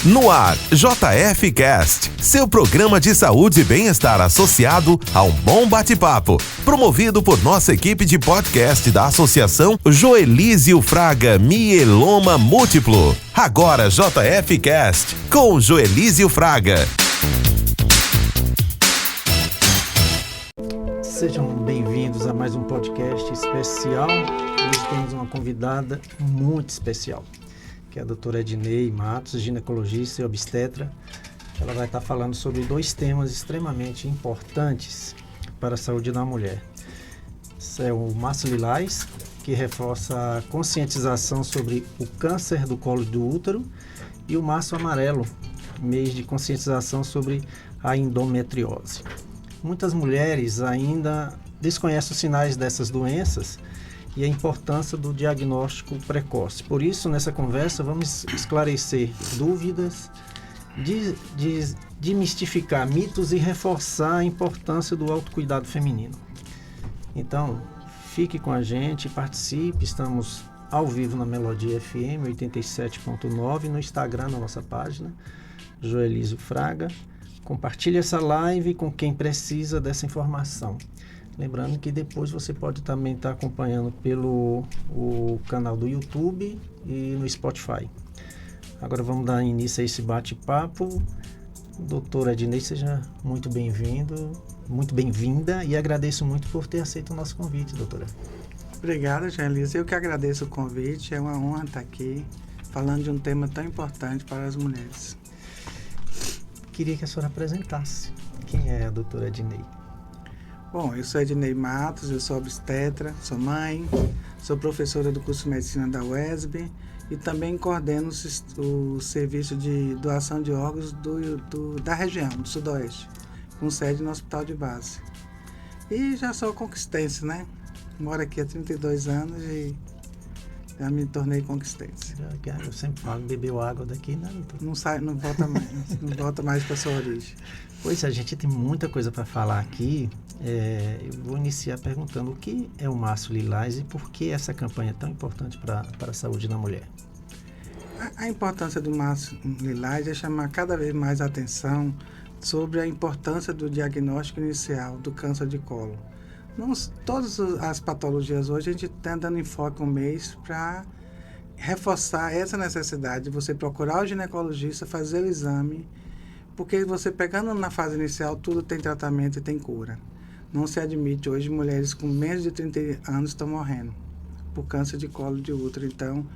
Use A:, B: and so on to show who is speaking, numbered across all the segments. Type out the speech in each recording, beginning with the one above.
A: No ar, JF Cast, seu programa de saúde e bem-estar associado a um bom bate-papo, promovido por nossa equipe de podcast da Associação Joelísio Fraga Mieloma Múltiplo. Agora JF Cast, com Joelísio Fraga.
B: Sejam bem-vindos a mais um podcast especial. Hoje temos uma convidada muito especial, que é a doutora Ednei Matos, ginecologista e obstetra. Ela vai estar falando sobre dois temas extremamente importantes para a saúde da mulher. Esse é o Março Lilás, que reforça a conscientização sobre o câncer do colo do útero, e o Março Amarelo, mês de conscientização sobre a endometriose. Muitas mulheres ainda desconhecem os sinais dessas doenças e a importância do diagnóstico precoce. Por isso, nessa conversa, vamos esclarecer dúvidas, desmistificar mitos e reforçar a importância do autocuidado feminino. Então, fique com a gente, participe. Estamos ao vivo na Melodia FM 87.9, no Instagram, na nossa página, Joelísio Fraga. Compartilhe essa live com quem precisa dessa informação. Lembrando que depois você pode também estar acompanhando pelo o canal do YouTube e no Spotify. Agora vamos dar início a esse bate-papo. Doutora Ednei, seja muito bem-vindo, muito bem-vinda, e agradeço muito por ter aceito o nosso convite, doutora.
C: Obrigada, Joelísio. Eu que agradeço o convite. É uma honra estar aqui falando de um tema tão importante para as mulheres.
B: Queria que a senhora apresentasse. Quem é a doutora Ednei?
C: Bom, eu sou Ednei Matos, eu sou obstetra, sou mãe, sou professora do curso de medicina da UESB e também coordeno o serviço de doação de órgãos da região, do Sudoeste, com sede no Hospital de Base. E já sou conquistense, né? Moro aqui há 32 anos e já me tornei conquistense.
B: Eu sempre falo, bebeu água daqui,
C: não sai, não volta mais, não volta mais para sua origem.
B: Pois a gente tem muita coisa para falar aqui. Eu vou iniciar perguntando o que é o Março Lilás e por que essa campanha é tão importante para a saúde da mulher.
C: A importância do Março Lilás é chamar cada vez mais a atenção sobre a importância do diagnóstico inicial do câncer de colo. Todas as patologias hoje a gente está dando enfoque um mês para reforçar essa necessidade de você procurar o ginecologista, fazer o exame, porque você pegando na fase inicial tudo tem tratamento e tem cura. Não se admite hoje mulheres com menos de 30 anos estão morrendo por câncer de colo de útero. Então,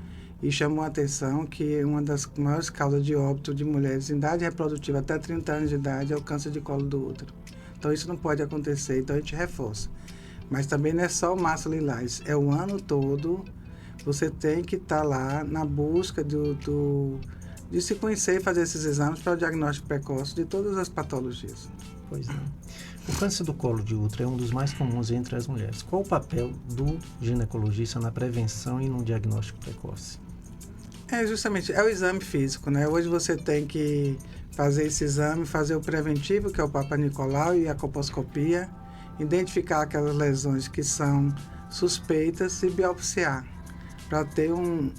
C: e chamou a atenção que uma das maiores causas de óbito de mulheres em idade reprodutiva até 30 anos de idade é o câncer de colo do útero. Então isso não pode acontecer, então a gente reforça. Mas também não é só o Março Lilás, é o ano todo. Você tem que estar lá na busca de se conhecer e fazer esses exames para o diagnóstico precoce de todas as patologias.
B: Pois é. O câncer do colo de útero é um dos mais comuns entre as mulheres. Qual o papel do ginecologista na prevenção e no diagnóstico precoce?
C: Justamente, é o exame físico, né? Hoje você tem que fazer esse exame, fazer o preventivo, que é o Papa Nicolau e a colposcopia, identificar aquelas lesões que são suspeitas e biopsiar, para ter um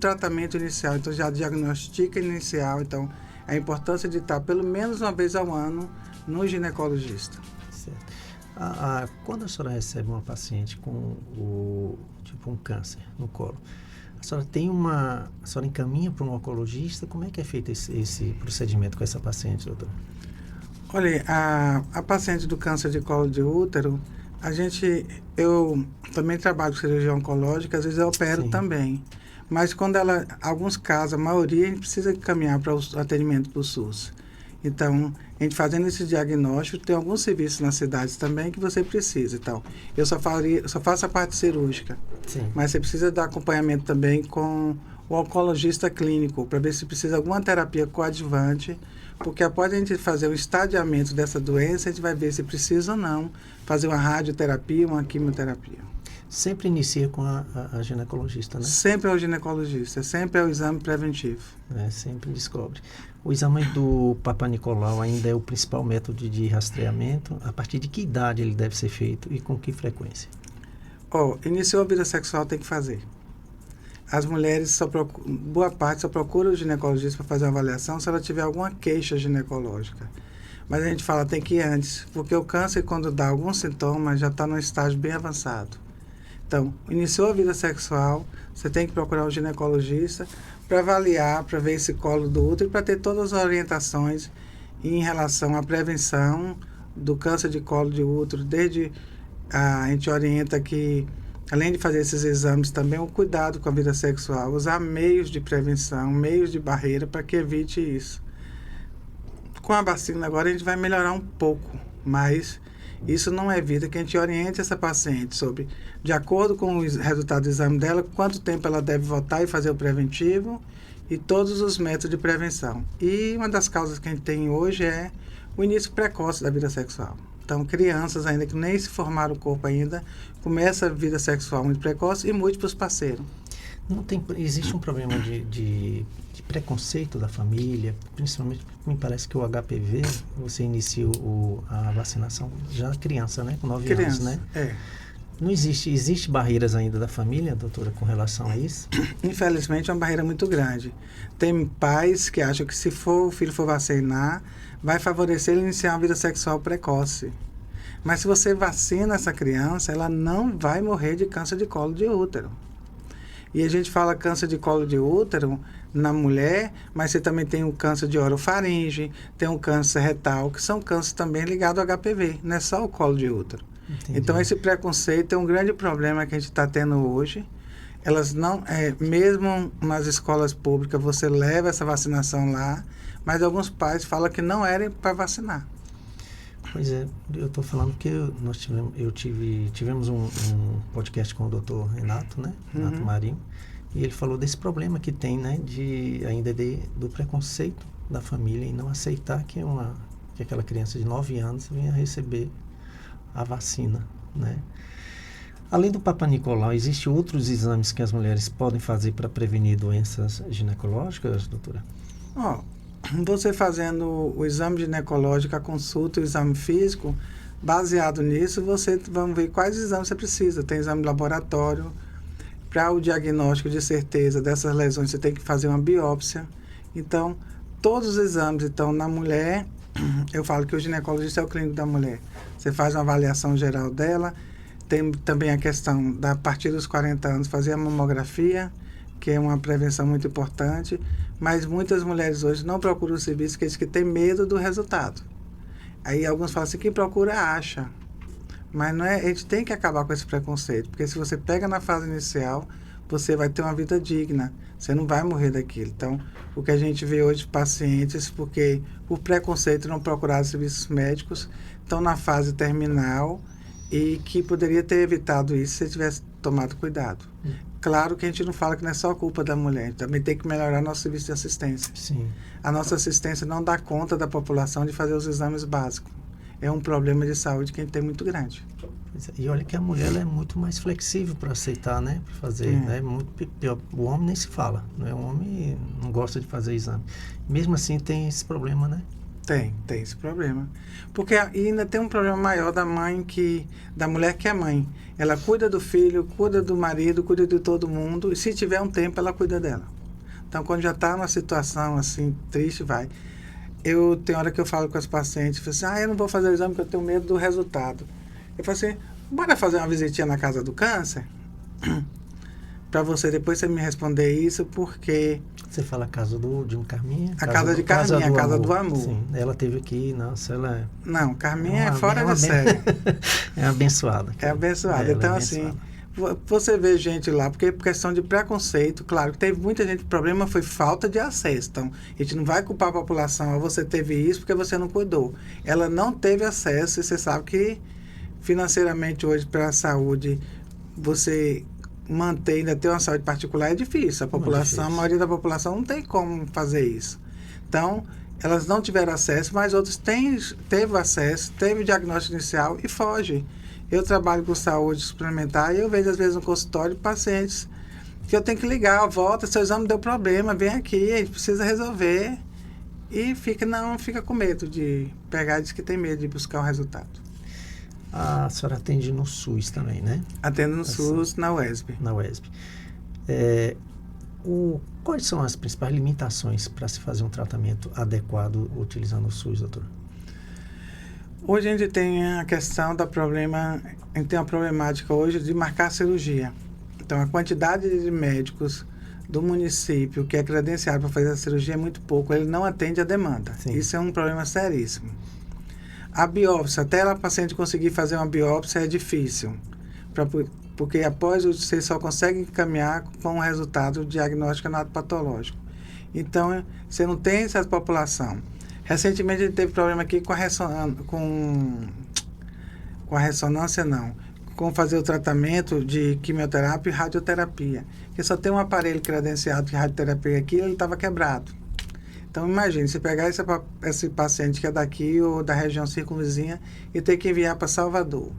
C: tratamento inicial. Então, já diagnostica inicial. Então, a importância de estar pelo menos uma vez ao ano no ginecologista.
B: Certo. Quando a senhora recebe uma paciente com um câncer no colo, a senhora encaminha para um oncologista? Como é que é feito esse procedimento com essa paciente, doutor?
C: Olha, a paciente do câncer de colo de útero, eu também trabalho com cirurgia oncológica, às vezes eu opero
B: Sim.
C: também. Mas quando alguns casos, a maioria, a gente precisa encaminhar para o atendimento para o SUS. Então, a gente fazendo esse diagnóstico, tem alguns serviços nas cidades também que você precisa e tal. Eu só faço a parte cirúrgica.
B: Sim.
C: Mas você precisa dar acompanhamento também com o oncologista clínico, para ver se precisa de alguma terapia coadjuvante, porque após a gente fazer o estadiamento dessa doença, a gente vai ver se precisa ou não fazer uma radioterapia, uma quimioterapia.
B: Sempre inicia com a ginecologista, né?
C: Sempre é o ginecologista, sempre é o exame preventivo.
B: Sempre descobre. O exame do Papa Nicolau ainda é o principal método de rastreamento. A partir de que idade ele deve ser feito e com que frequência?
C: Iniciou a vida sexual, tem que fazer. as mulheres boa parte só procura o ginecologista para fazer uma avaliação se ela tiver alguma queixa ginecológica. Mas a gente fala, tem que ir antes, porque o câncer, quando dá algum sintoma, já está num estágio bem avançado. Então, iniciou a vida sexual, você tem que procurar um ginecologista para avaliar, para ver esse colo do útero, para ter todas as orientações em relação à prevenção do câncer de colo de útero. A gente orienta que, além de fazer esses exames, também o cuidado com a vida sexual, usar meios de prevenção, meios de barreira para que evite isso. Com a vacina agora a gente vai melhorar um pouco, mas isso não evita que a gente oriente essa paciente sobre, de acordo com o resultado do exame dela, quanto tempo ela deve voltar e fazer o preventivo e todos os métodos de prevenção. E uma das causas que a gente tem hoje é o início precoce da vida sexual. Então, crianças ainda que nem se formaram o corpo ainda, começa a vida sexual muito precoce e múltiplos parceiros.
B: Existe um problema de preconceito da família, principalmente, me parece que o HPV, você inicia a vacinação já criança, né? Com 9 anos, né? Não existe barreiras ainda da família, doutora, com relação a isso?
C: Infelizmente é uma barreira muito grande. Tem pais que acham que se o filho for vacinar, vai favorecer ele iniciar uma vida sexual precoce. Mas se você vacina essa criança, ela não vai morrer de câncer de colo de útero. E a gente fala câncer de colo de útero na mulher, mas você também tem o câncer de orofaringe, tem o câncer retal, que são cânceres também ligados ao HPV, não é só o colo de útero. Entendi. Então, esse preconceito é um grande problema que a gente está tendo hoje. Elas não, mesmo nas escolas públicas, você leva essa vacinação lá, mas alguns pais falam que não era para vacinar.
B: Pois é, eu estou falando que tivemos um podcast com o doutor Renato, né? Renato Marinho, e ele falou desse problema que tem, né? Do preconceito da família em não aceitar que aquela criança de 9 anos venha receber a vacina, né? Além do Papa Nicolau, existem outros exames que as mulheres podem fazer para prevenir doenças ginecológicas, doutora?
C: Você fazendo o exame ginecológico, a consulta, o exame físico, baseado nisso, vamos ver quais exames você precisa. Tem exame de laboratório. Para o diagnóstico de certeza dessas lesões, você tem que fazer uma biópsia. Então, todos os exames, então, na mulher, eu falo que o ginecologista é o clínico da mulher. Você faz uma avaliação geral dela. Tem também a questão a partir dos 40 anos, fazer a mamografia, que é uma prevenção muito importante. Mas muitas mulheres hoje não procuram o serviço, porque dizem que tem medo do resultado. Aí alguns falam assim, quem procura acha. Mas não é, a gente tem que acabar com esse preconceito, porque se você pega na fase inicial, você vai ter uma vida digna, você não vai morrer daquilo. Então, o que a gente vê hoje de pacientes, porque por preconceito não procuraram serviços médicos, estão na fase terminal e que poderia ter evitado isso se tivesse tomado cuidado. Claro que a gente não fala que não é só culpa da mulher, a gente também tem que melhorar nosso serviço de assistência.
B: Sim.
C: A nossa assistência não dá conta da população de fazer os exames básicos. É um problema de saúde que a gente tem muito grande.
B: E olha que a mulher ela é muito mais flexível para aceitar, né? Para fazer, né? O homem nem se fala, né? O homem não gosta de fazer exame. Mesmo assim tem esse problema, né?
C: Tem esse problema. Porque ainda tem um problema maior da mulher que é mãe. Ela cuida do filho, cuida do marido, cuida de todo mundo, e se tiver um tempo, ela cuida dela. Então, quando já está numa situação assim, triste, vai. Tem hora que eu falo com as pacientes, eu falo assim, eu não vou fazer o exame porque eu tenho medo do resultado. Eu falo assim, bora fazer uma visitinha na casa do câncer? Para depois você me responder isso, porque...
B: Você fala a casa de um Carminha?
C: A casa de Carminha, a casa do amor.
B: Sim, ela teve aqui, nossa, ela...
C: Não, Carminha é fora de série.
B: É abençoada.
C: É abençoada. Então, assim, você vê gente lá, porque por questão de preconceito, claro, que teve muita gente, o problema foi falta de acesso. Então, a gente não vai culpar a população, você teve isso porque você não cuidou. Ela não teve acesso, e você sabe que financeiramente hoje, para a saúde, você... ainda ter uma saúde particular é difícil. A maioria da população não tem como fazer isso. Então, elas não tiveram acesso, mas outros teve acesso, teve o diagnóstico inicial e foge. Eu trabalho com saúde suplementar e eu vejo, às vezes, no consultório, pacientes que eu tenho que ligar, volta, seu exame deu problema, vem aqui, a gente precisa resolver. E fica com medo de pegar, diz que tem medo de buscar um resultado.
B: A senhora atende no SUS também, né?
C: Atendo no SUS, na UESB.
B: Na UESB. Quais são as principais limitações para se fazer um tratamento adequado utilizando o SUS, doutor?
C: Hoje a gente tem a questão a gente tem uma problemática hoje de marcar cirurgia. Então, a quantidade de médicos do município que é credenciado para fazer a cirurgia é muito pouco, ele não atende a demanda.
B: Sim.
C: Isso é um problema seríssimo. A biópsia, até a paciente conseguir fazer uma biópsia é difícil, porque após você só consegue encaminhar com o resultado diagnóstico anatopatológico. Então, você não tem essa população. Recentemente, a gente teve problema aqui com a ressonância, com fazer o tratamento de quimioterapia e radioterapia. Porque só tem um aparelho credenciado de radioterapia aqui, ele estava quebrado. Então, imagine, se pegar esse paciente que é daqui ou da região circunvizinha e ter que enviar para Salvador.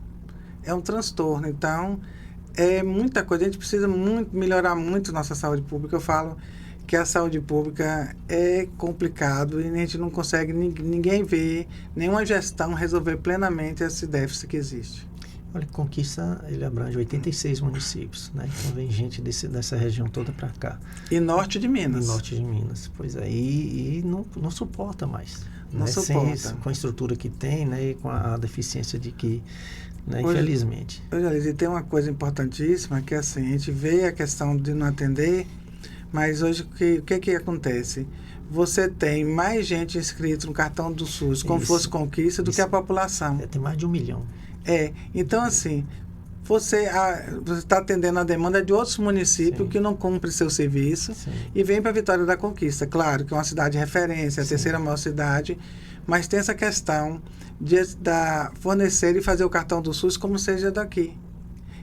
C: É um transtorno. Então, é muita coisa. A gente precisa melhorar muito nossa saúde pública. Eu falo que a saúde pública é complicado e a gente não consegue, ninguém vê, nenhuma gestão resolver plenamente esse déficit que existe.
B: Olha, Conquista, ele abrange 86 municípios, né? Então vem gente dessa região toda para cá.
C: E norte de Minas.
B: E norte de Minas, pois é. E não suporta mais.
C: Não
B: né?
C: suporta.
B: Com a estrutura que tem, né? E com a deficiência de que, né? Infelizmente.
C: Hoje, tem uma coisa importantíssima, que é assim, a gente vê a questão de não atender, mas hoje o que acontece? Você tem mais gente inscrita no cartão do SUS, como fosse Conquista, do que a população.
B: Tem mais de 1 milhão.
C: Então assim, você está atendendo a demanda de outros municípios que não cumprem seu serviço e vem para a Vitória da Conquista. Claro que é uma cidade de referência, a terceira maior cidade, mas tem essa questão de fornecer e fazer o cartão do SUS como seja daqui.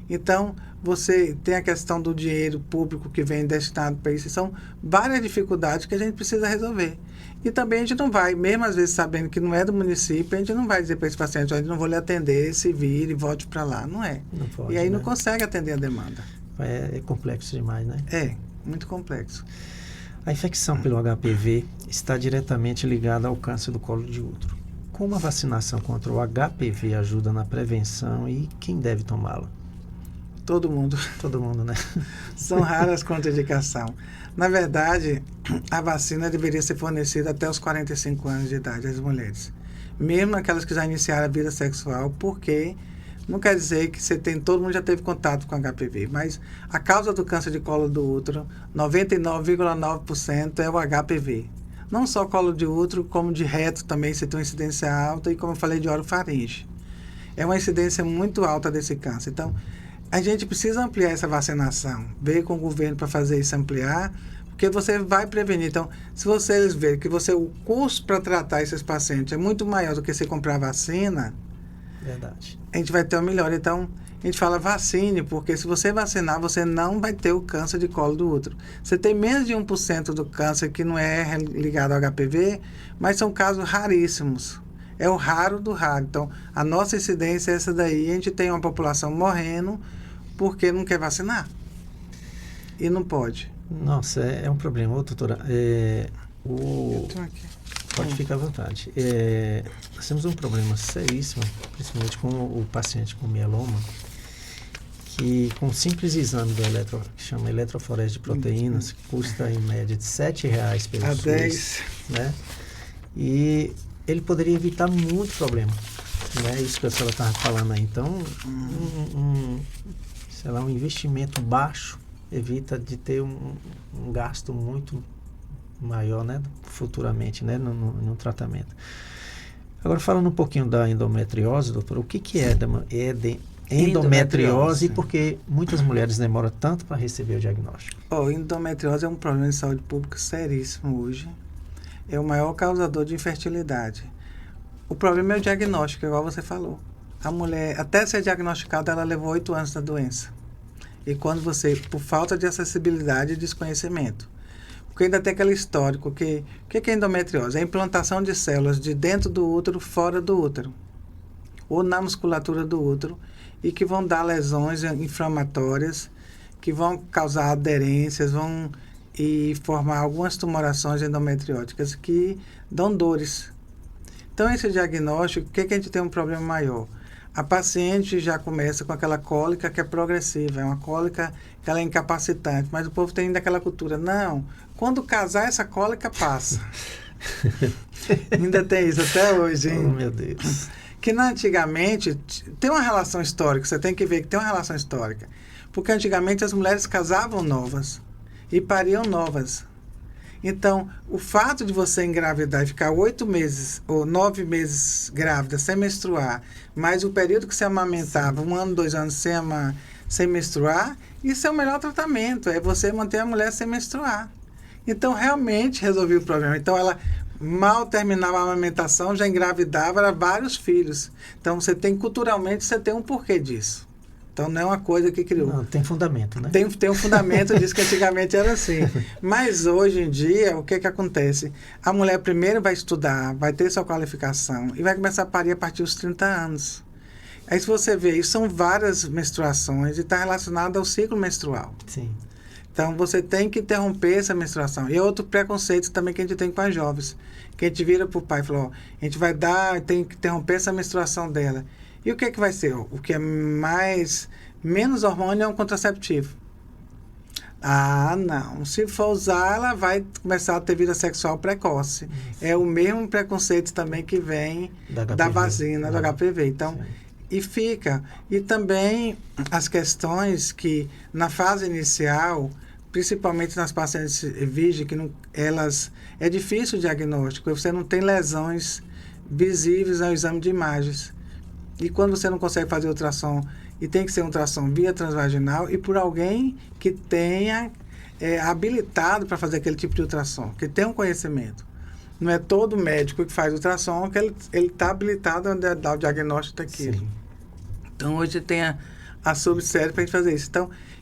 C: Então, você tem a questão do dinheiro público que vem destinado para isso. São várias dificuldades que a gente precisa resolver. E também a gente não vai, mesmo às vezes sabendo que não é do município, a gente não vai dizer para esse paciente, eu não vou lhe atender, se vire e volte para lá. Não é.
B: Não pode,
C: e aí
B: né?
C: Não consegue atender a demanda.
B: É complexo demais, né?
C: Muito complexo.
B: A infecção pelo HPV está diretamente ligada ao câncer do colo de útero. Como a vacinação contra o HPV ajuda na prevenção e quem deve tomá-la?
C: Todo mundo.
B: Todo mundo, né?
C: São raras contraindicações. Na verdade, a vacina deveria ser fornecida até os 45 anos de idade às mulheres. Mesmo aquelas que já iniciaram a vida sexual, porque não quer dizer que todo mundo já teve contato com HPV, mas a causa do câncer de colo do útero, 99,9% é o HPV. Não só colo de útero, como de reto também você tem uma incidência alta e, como eu falei, de orofaringe. É uma incidência muito alta desse câncer. Então, a gente precisa ampliar essa vacinação, ver com o governo para fazer isso ampliar, porque você vai prevenir. Então, se vocês verem que o custo para tratar esses pacientes é muito maior do que você comprar vacina,
B: verdade,
C: a gente vai ter uma melhora. Então, a gente fala vacine, porque se você vacinar, você não vai ter o câncer de colo do útero. Você tem menos de 1% do câncer que não é ligado ao HPV, mas são casos raríssimos. É o raro do raro. Então, a nossa incidência é essa daí. A gente tem uma população morrendo porque não quer vacinar. E não pode.
B: Nossa, é um problema. Ô, doutora,
C: Eu tô aqui.
B: pode ficar à vontade. Nós temos um problema seríssimo, principalmente com o paciente com mieloma, que com um simples exame que chama eletroforese de proteínas, que custa em média de R$7 pelo SUS,
C: 10.
B: né? E ele poderia evitar muito problema, né? Isso que a senhora estava falando aí. Então, um investimento baixo evita de ter um gasto muito maior, né? Futuramente, né? No tratamento. Agora, falando um pouquinho da endometriose, doutor, o que é endometriose e por que muitas mulheres demoram tanto para receber o diagnóstico?
C: Endometriose é um problema de saúde pública seríssimo hoje. É o maior causador de infertilidade. O problema é o diagnóstico, igual você falou. A mulher, até ser diagnosticada, ela levou 8 anos da doença. E quando por falta de acessibilidade e desconhecimento. Porque ainda tem aquele histórico que... O que é endometriose? É a implantação de células de dentro do útero, fora do útero. Ou na musculatura do útero. E que vão dar lesões inflamatórias, que vão causar aderências, e formar algumas tumorações endometrióticas que dão dores. Então, esse diagnóstico, o que a gente tem um problema maior? a paciente já começa com aquela cólica que é progressiva, é uma cólica que ela é incapacitante, mas o povo tem ainda aquela cultura, não, quando casar essa cólica passa. Ainda tem isso até hoje, hein?
B: Oh, meu Deus.
C: Que antigamente, tem uma relação histórica, você tem que ver que tem uma relação histórica, porque antigamente as mulheres casavam novas e pariam novas. Então, o fato de você engravidar e ficar 8 meses ou 9 meses grávida, sem menstruar, mais o período que você amamentava, 1 ano, 2 anos sem menstruar, isso é o melhor tratamento, é você manter a mulher sem menstruar. Então, realmente resolveu o problema. Então, ela mal terminava a amamentação, já engravidava, era vários filhos. Então, culturalmente, você tem um porquê disso. Então, não é uma coisa que criou.
B: Não, tem fundamento, né?
C: Tem um fundamento disso, que antigamente era assim. Mas, hoje em dia, o que acontece? A mulher primeiro vai estudar, vai ter sua qualificação e vai começar a parir a partir dos 30 anos. Aí, se você vê, isso são várias menstruações e está relacionado ao ciclo menstrual.
B: Sim.
C: Então, você tem que interromper essa menstruação. E é outro preconceito também que a gente tem com as jovens. Que a gente vira para o pai e fala, ó, a gente vai tem que interromper essa menstruação dela. E o que vai ser? O que é menos hormônio é um contraceptivo. Ah, não. Se for usar, ela vai começar a ter vida sexual precoce.
B: Isso.
C: É o mesmo preconceito também que vem da vacina, do HPV. Então, sim. E fica. E também as questões que, na fase inicial, principalmente nas pacientes virgens, é difícil o diagnóstico, você não tem lesões visíveis ao exame de imagens. E quando você não consegue fazer ultrassom, e tem que ser um ultrassom via transvaginal, e por alguém que tenha habilitado para fazer aquele tipo de ultrassom, que tem um conhecimento. Não é todo médico que faz ultrassom que ele está habilitado a dar o diagnóstico daquilo. Sim. Então, hoje tem a subsérie para a gente fazer isso.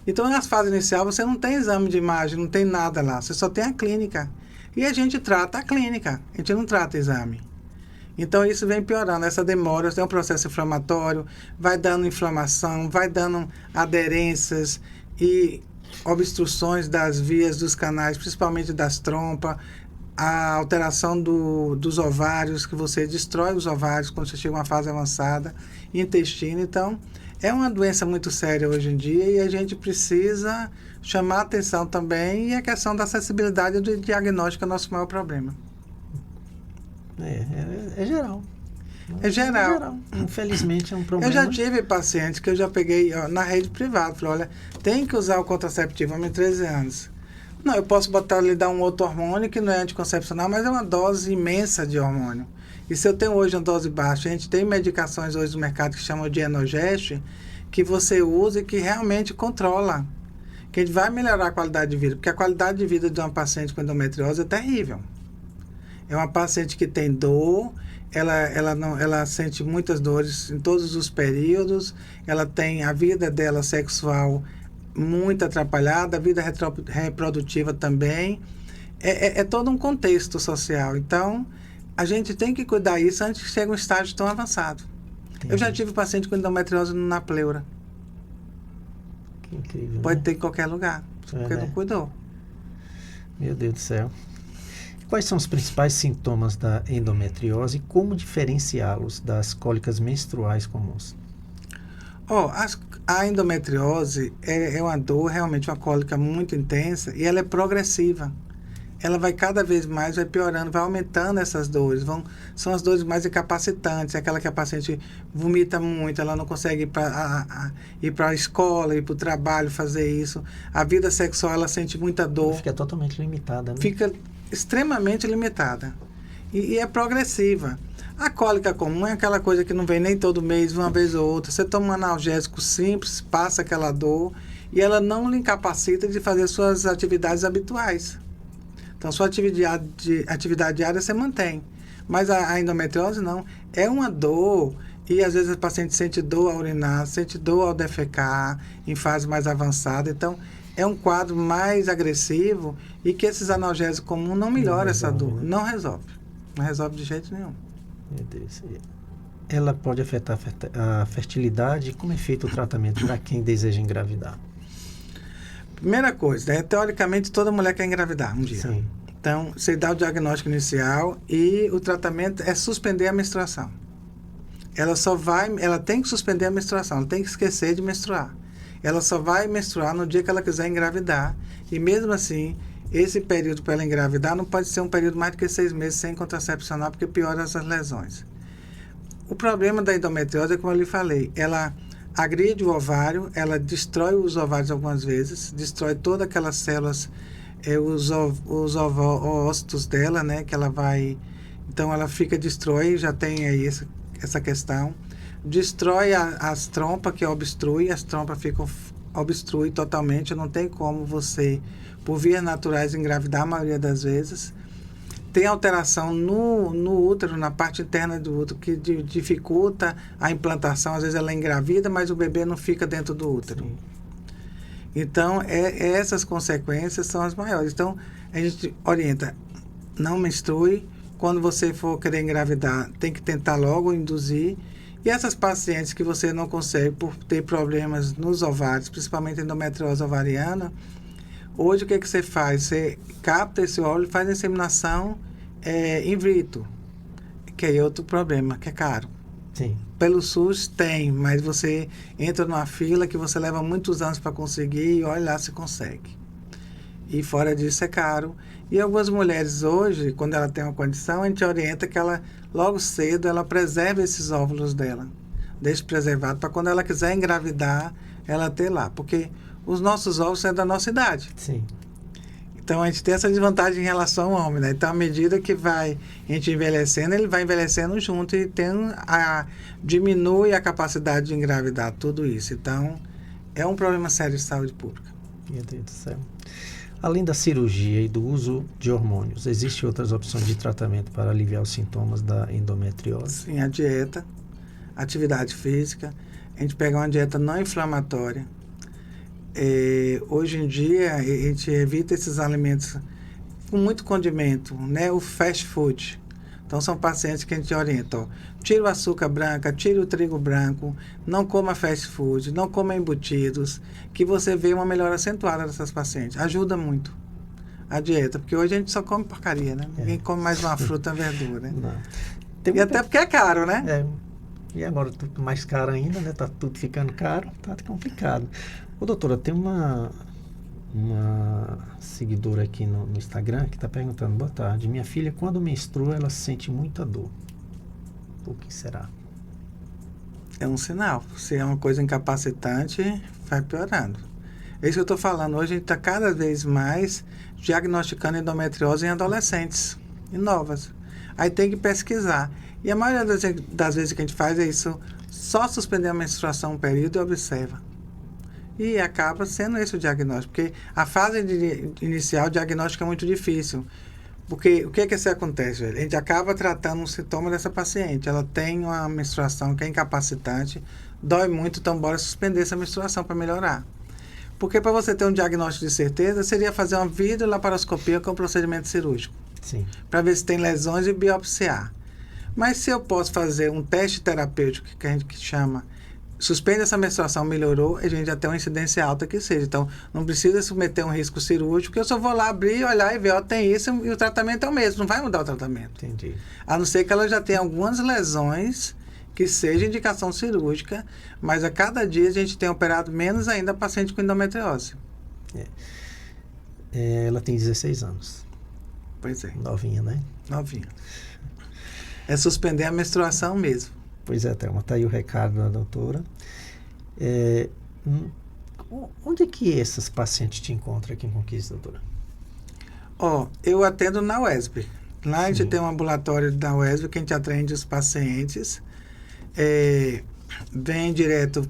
C: Então, nas fases iniciais, você não tem exame de imagem, não tem nada lá. Você só tem a clínica. E a gente trata a clínica. A gente não trata exame. Então, isso vem piorando. Essa demora, tem um processo inflamatório, vai dando inflamação, vai dando aderências e obstruções das vias dos canais, principalmente das trompas, a alteração dos ovários, que você destrói os ovários quando você chega a uma fase avançada, intestino. Então, é uma doença muito séria hoje em dia e a gente precisa chamar a atenção também, e a questão da acessibilidade do diagnóstico é o nosso maior problema.
B: É geral.
C: É geral.
B: Infelizmente é um problema.
C: Eu já tive pacientes que eu já peguei na rede privada, falei, olha, tem que usar o contraceptivo há 13 anos. Não, eu posso lhe dar um outro hormônio que não é anticoncepcional, mas é uma dose imensa de hormônio. E se eu tenho hoje uma dose baixa, a gente tem medicações hoje no mercado que chamam de Enogest, que você usa e que realmente controla, que a gente vai melhorar a qualidade de vida, porque a qualidade de vida de uma paciente com endometriose é terrível. É uma paciente que tem dor, ela sente muitas dores em todos os períodos, ela tem a vida dela sexual muito atrapalhada, a vida reprodutiva também. É todo um contexto social. Então, a gente tem que cuidar disso antes que chegue um estágio tão avançado. Entendi. Eu já tive paciente com endometriose na pleura.
B: Que incrível.
C: Pode
B: né?
C: ter em qualquer lugar, porque não cuidou.
B: Meu Deus do céu. Quais são os principais sintomas da endometriose e como diferenciá-los das cólicas menstruais comuns?
C: A endometriose é uma dor, realmente uma cólica muito intensa, e ela é progressiva. Ela vai cada vez mais, vai piorando, vai aumentando essas dores. São as dores mais incapacitantes, aquela que a paciente vomita muito, ela não consegue ir para a escola, ir para o trabalho, fazer isso. A vida sexual, ela sente muita dor.
B: Fica totalmente limitada, né?
C: Fica extremamente limitada. E é progressiva. A cólica comum é aquela coisa que não vem nem todo mês, uma vez ou outra. Você toma um analgésico simples, passa aquela dor e ela não lhe incapacita de fazer suas atividades habituais. Então, sua atividade diária você mantém. Mas a endometriose não. É uma dor e às vezes o paciente sente dor ao urinar, sente dor ao defecar em fase mais avançada. Então, é um quadro mais agressivo e que esses analgésicos comuns não melhoram essa dor. Não resolve. Não resolve de jeito nenhum.
B: Meu Deus. Ela pode afetar a fertilidade? Como é feito o tratamento para quem deseja engravidar?
C: Primeira coisa, teoricamente toda mulher quer engravidar um dia.
B: Sim.
C: Então, você dá o diagnóstico inicial e o tratamento é suspender a menstruação. ela tem que suspender a menstruação, ela tem que esquecer de menstruar. Ela só vai menstruar no dia que ela quiser engravidar. E mesmo assim, esse período para ela engravidar não pode ser um período mais do que 6 meses sem contracepcional, porque piora essas lesões. O problema da endometriose é, como eu lhe falei, ela agride o ovário, ela destrói os ovários algumas vezes, destrói todas aquelas células, os ovócitos dela, né, que ela vai... Então, ela destrói, já tem aí essa questão. Destrói as trompas, que obstrui, as trompas obstrui totalmente, não tem como você, por vias naturais, engravidar a maioria das vezes. Tem alteração no útero, na parte interna do útero, que dificulta a implantação. Às vezes ela é engravida, mas o bebê não fica dentro do útero. Sim. Então, essas consequências são as maiores. Então, a gente orienta, não menstrue. Quando você for querer engravidar, tem que tentar logo induzir. E essas pacientes que você não consegue por ter problemas nos ovários, principalmente endometriose ovariana, hoje o que você faz? Você capta esse óvulo e faz a inseminação in vitro, que é outro problema, que é caro.
B: Sim.
C: Pelo SUS tem, mas você entra numa fila que você leva muitos anos para conseguir e olha lá se consegue. E fora disso é caro. E algumas mulheres hoje, quando ela tem uma condição, a gente orienta que ela, logo cedo, ela preserve esses óvulos dela. Deixe preservado para quando ela quiser engravidar, ela ter lá. Porque os nossos óvulos são da nossa idade.
B: Sim.
C: Então, a gente tem essa desvantagem em relação ao homem, né? Então, à medida que a gente envelhecendo, ele vai envelhecendo junto e diminui a capacidade de engravidar, tudo isso. Então, é um problema sério de saúde pública.
B: Meu Deus do céu. Além da cirurgia e do uso de hormônios, existem outras opções de tratamento para aliviar os sintomas da endometriose?
C: Sim, a dieta, atividade física. A gente pega uma dieta não inflamatória. Hoje em dia, a gente evita esses alimentos com muito condimento, né? O fast food. Então, são pacientes que a gente orienta, ó, tira o açúcar branco, tira o trigo branco, não coma fast food, não coma embutidos, que você vê uma melhora acentuada dessas pacientes. Ajuda muito a dieta, porque hoje a gente só come porcaria, né? Ninguém come mais uma fruta, uma verdura, né?
B: Não.
C: Até porque é caro, né?
B: E agora tudo mais caro ainda, né? Tá tudo ficando caro, tá complicado. Ô, doutora, tem uma seguidora aqui no Instagram que está perguntando: boa tarde, minha filha, quando menstrua, ela sente muita dor. O que será?
C: É um sinal. Se é uma coisa incapacitante, vai piorando. É isso que eu estou falando. Hoje a gente está cada vez mais diagnosticando endometriose em adolescentes e novas. Aí tem que pesquisar. E a maioria das vezes que a gente faz é isso, só suspender a menstruação um período e observa. E acaba sendo esse o diagnóstico, porque a fase inicial, o diagnóstico é muito difícil. Porque o que isso acontece? A gente acaba tratando um sintoma dessa paciente. Ela tem uma menstruação que é incapacitante, dói muito, então bora suspender essa menstruação para melhorar. Porque para você ter um diagnóstico de certeza, seria fazer uma videolaparoscopia com procedimento cirúrgico.
B: Sim.
C: Para ver se tem lesões e biopsiar. Mas se eu posso fazer um teste terapêutico, que a gente chama, suspende essa menstruação, melhorou, a gente já tem uma incidência alta que seja. Então, não precisa submeter um risco cirúrgico, eu só vou lá abrir, olhar e ver, ó, tem isso, e o tratamento é o mesmo, não vai mudar o tratamento.
B: Entendi.
C: A não ser que ela já tenha algumas lesões que seja indicação cirúrgica, mas a cada dia a gente tem operado menos ainda paciente com endometriose.
B: Ela tem 16 anos.
C: Pois é.
B: Novinha, né?
C: Novinha. É suspender a menstruação mesmo.
B: Pois é, Thelma, tá aí o recado da doutora. Onde é que essas pacientes te encontram aqui em Conquista, doutora?
C: Eu atendo na UESB. Lá
B: Sim.
C: a gente tem um ambulatório da UESB que a gente atende os pacientes. Vem direto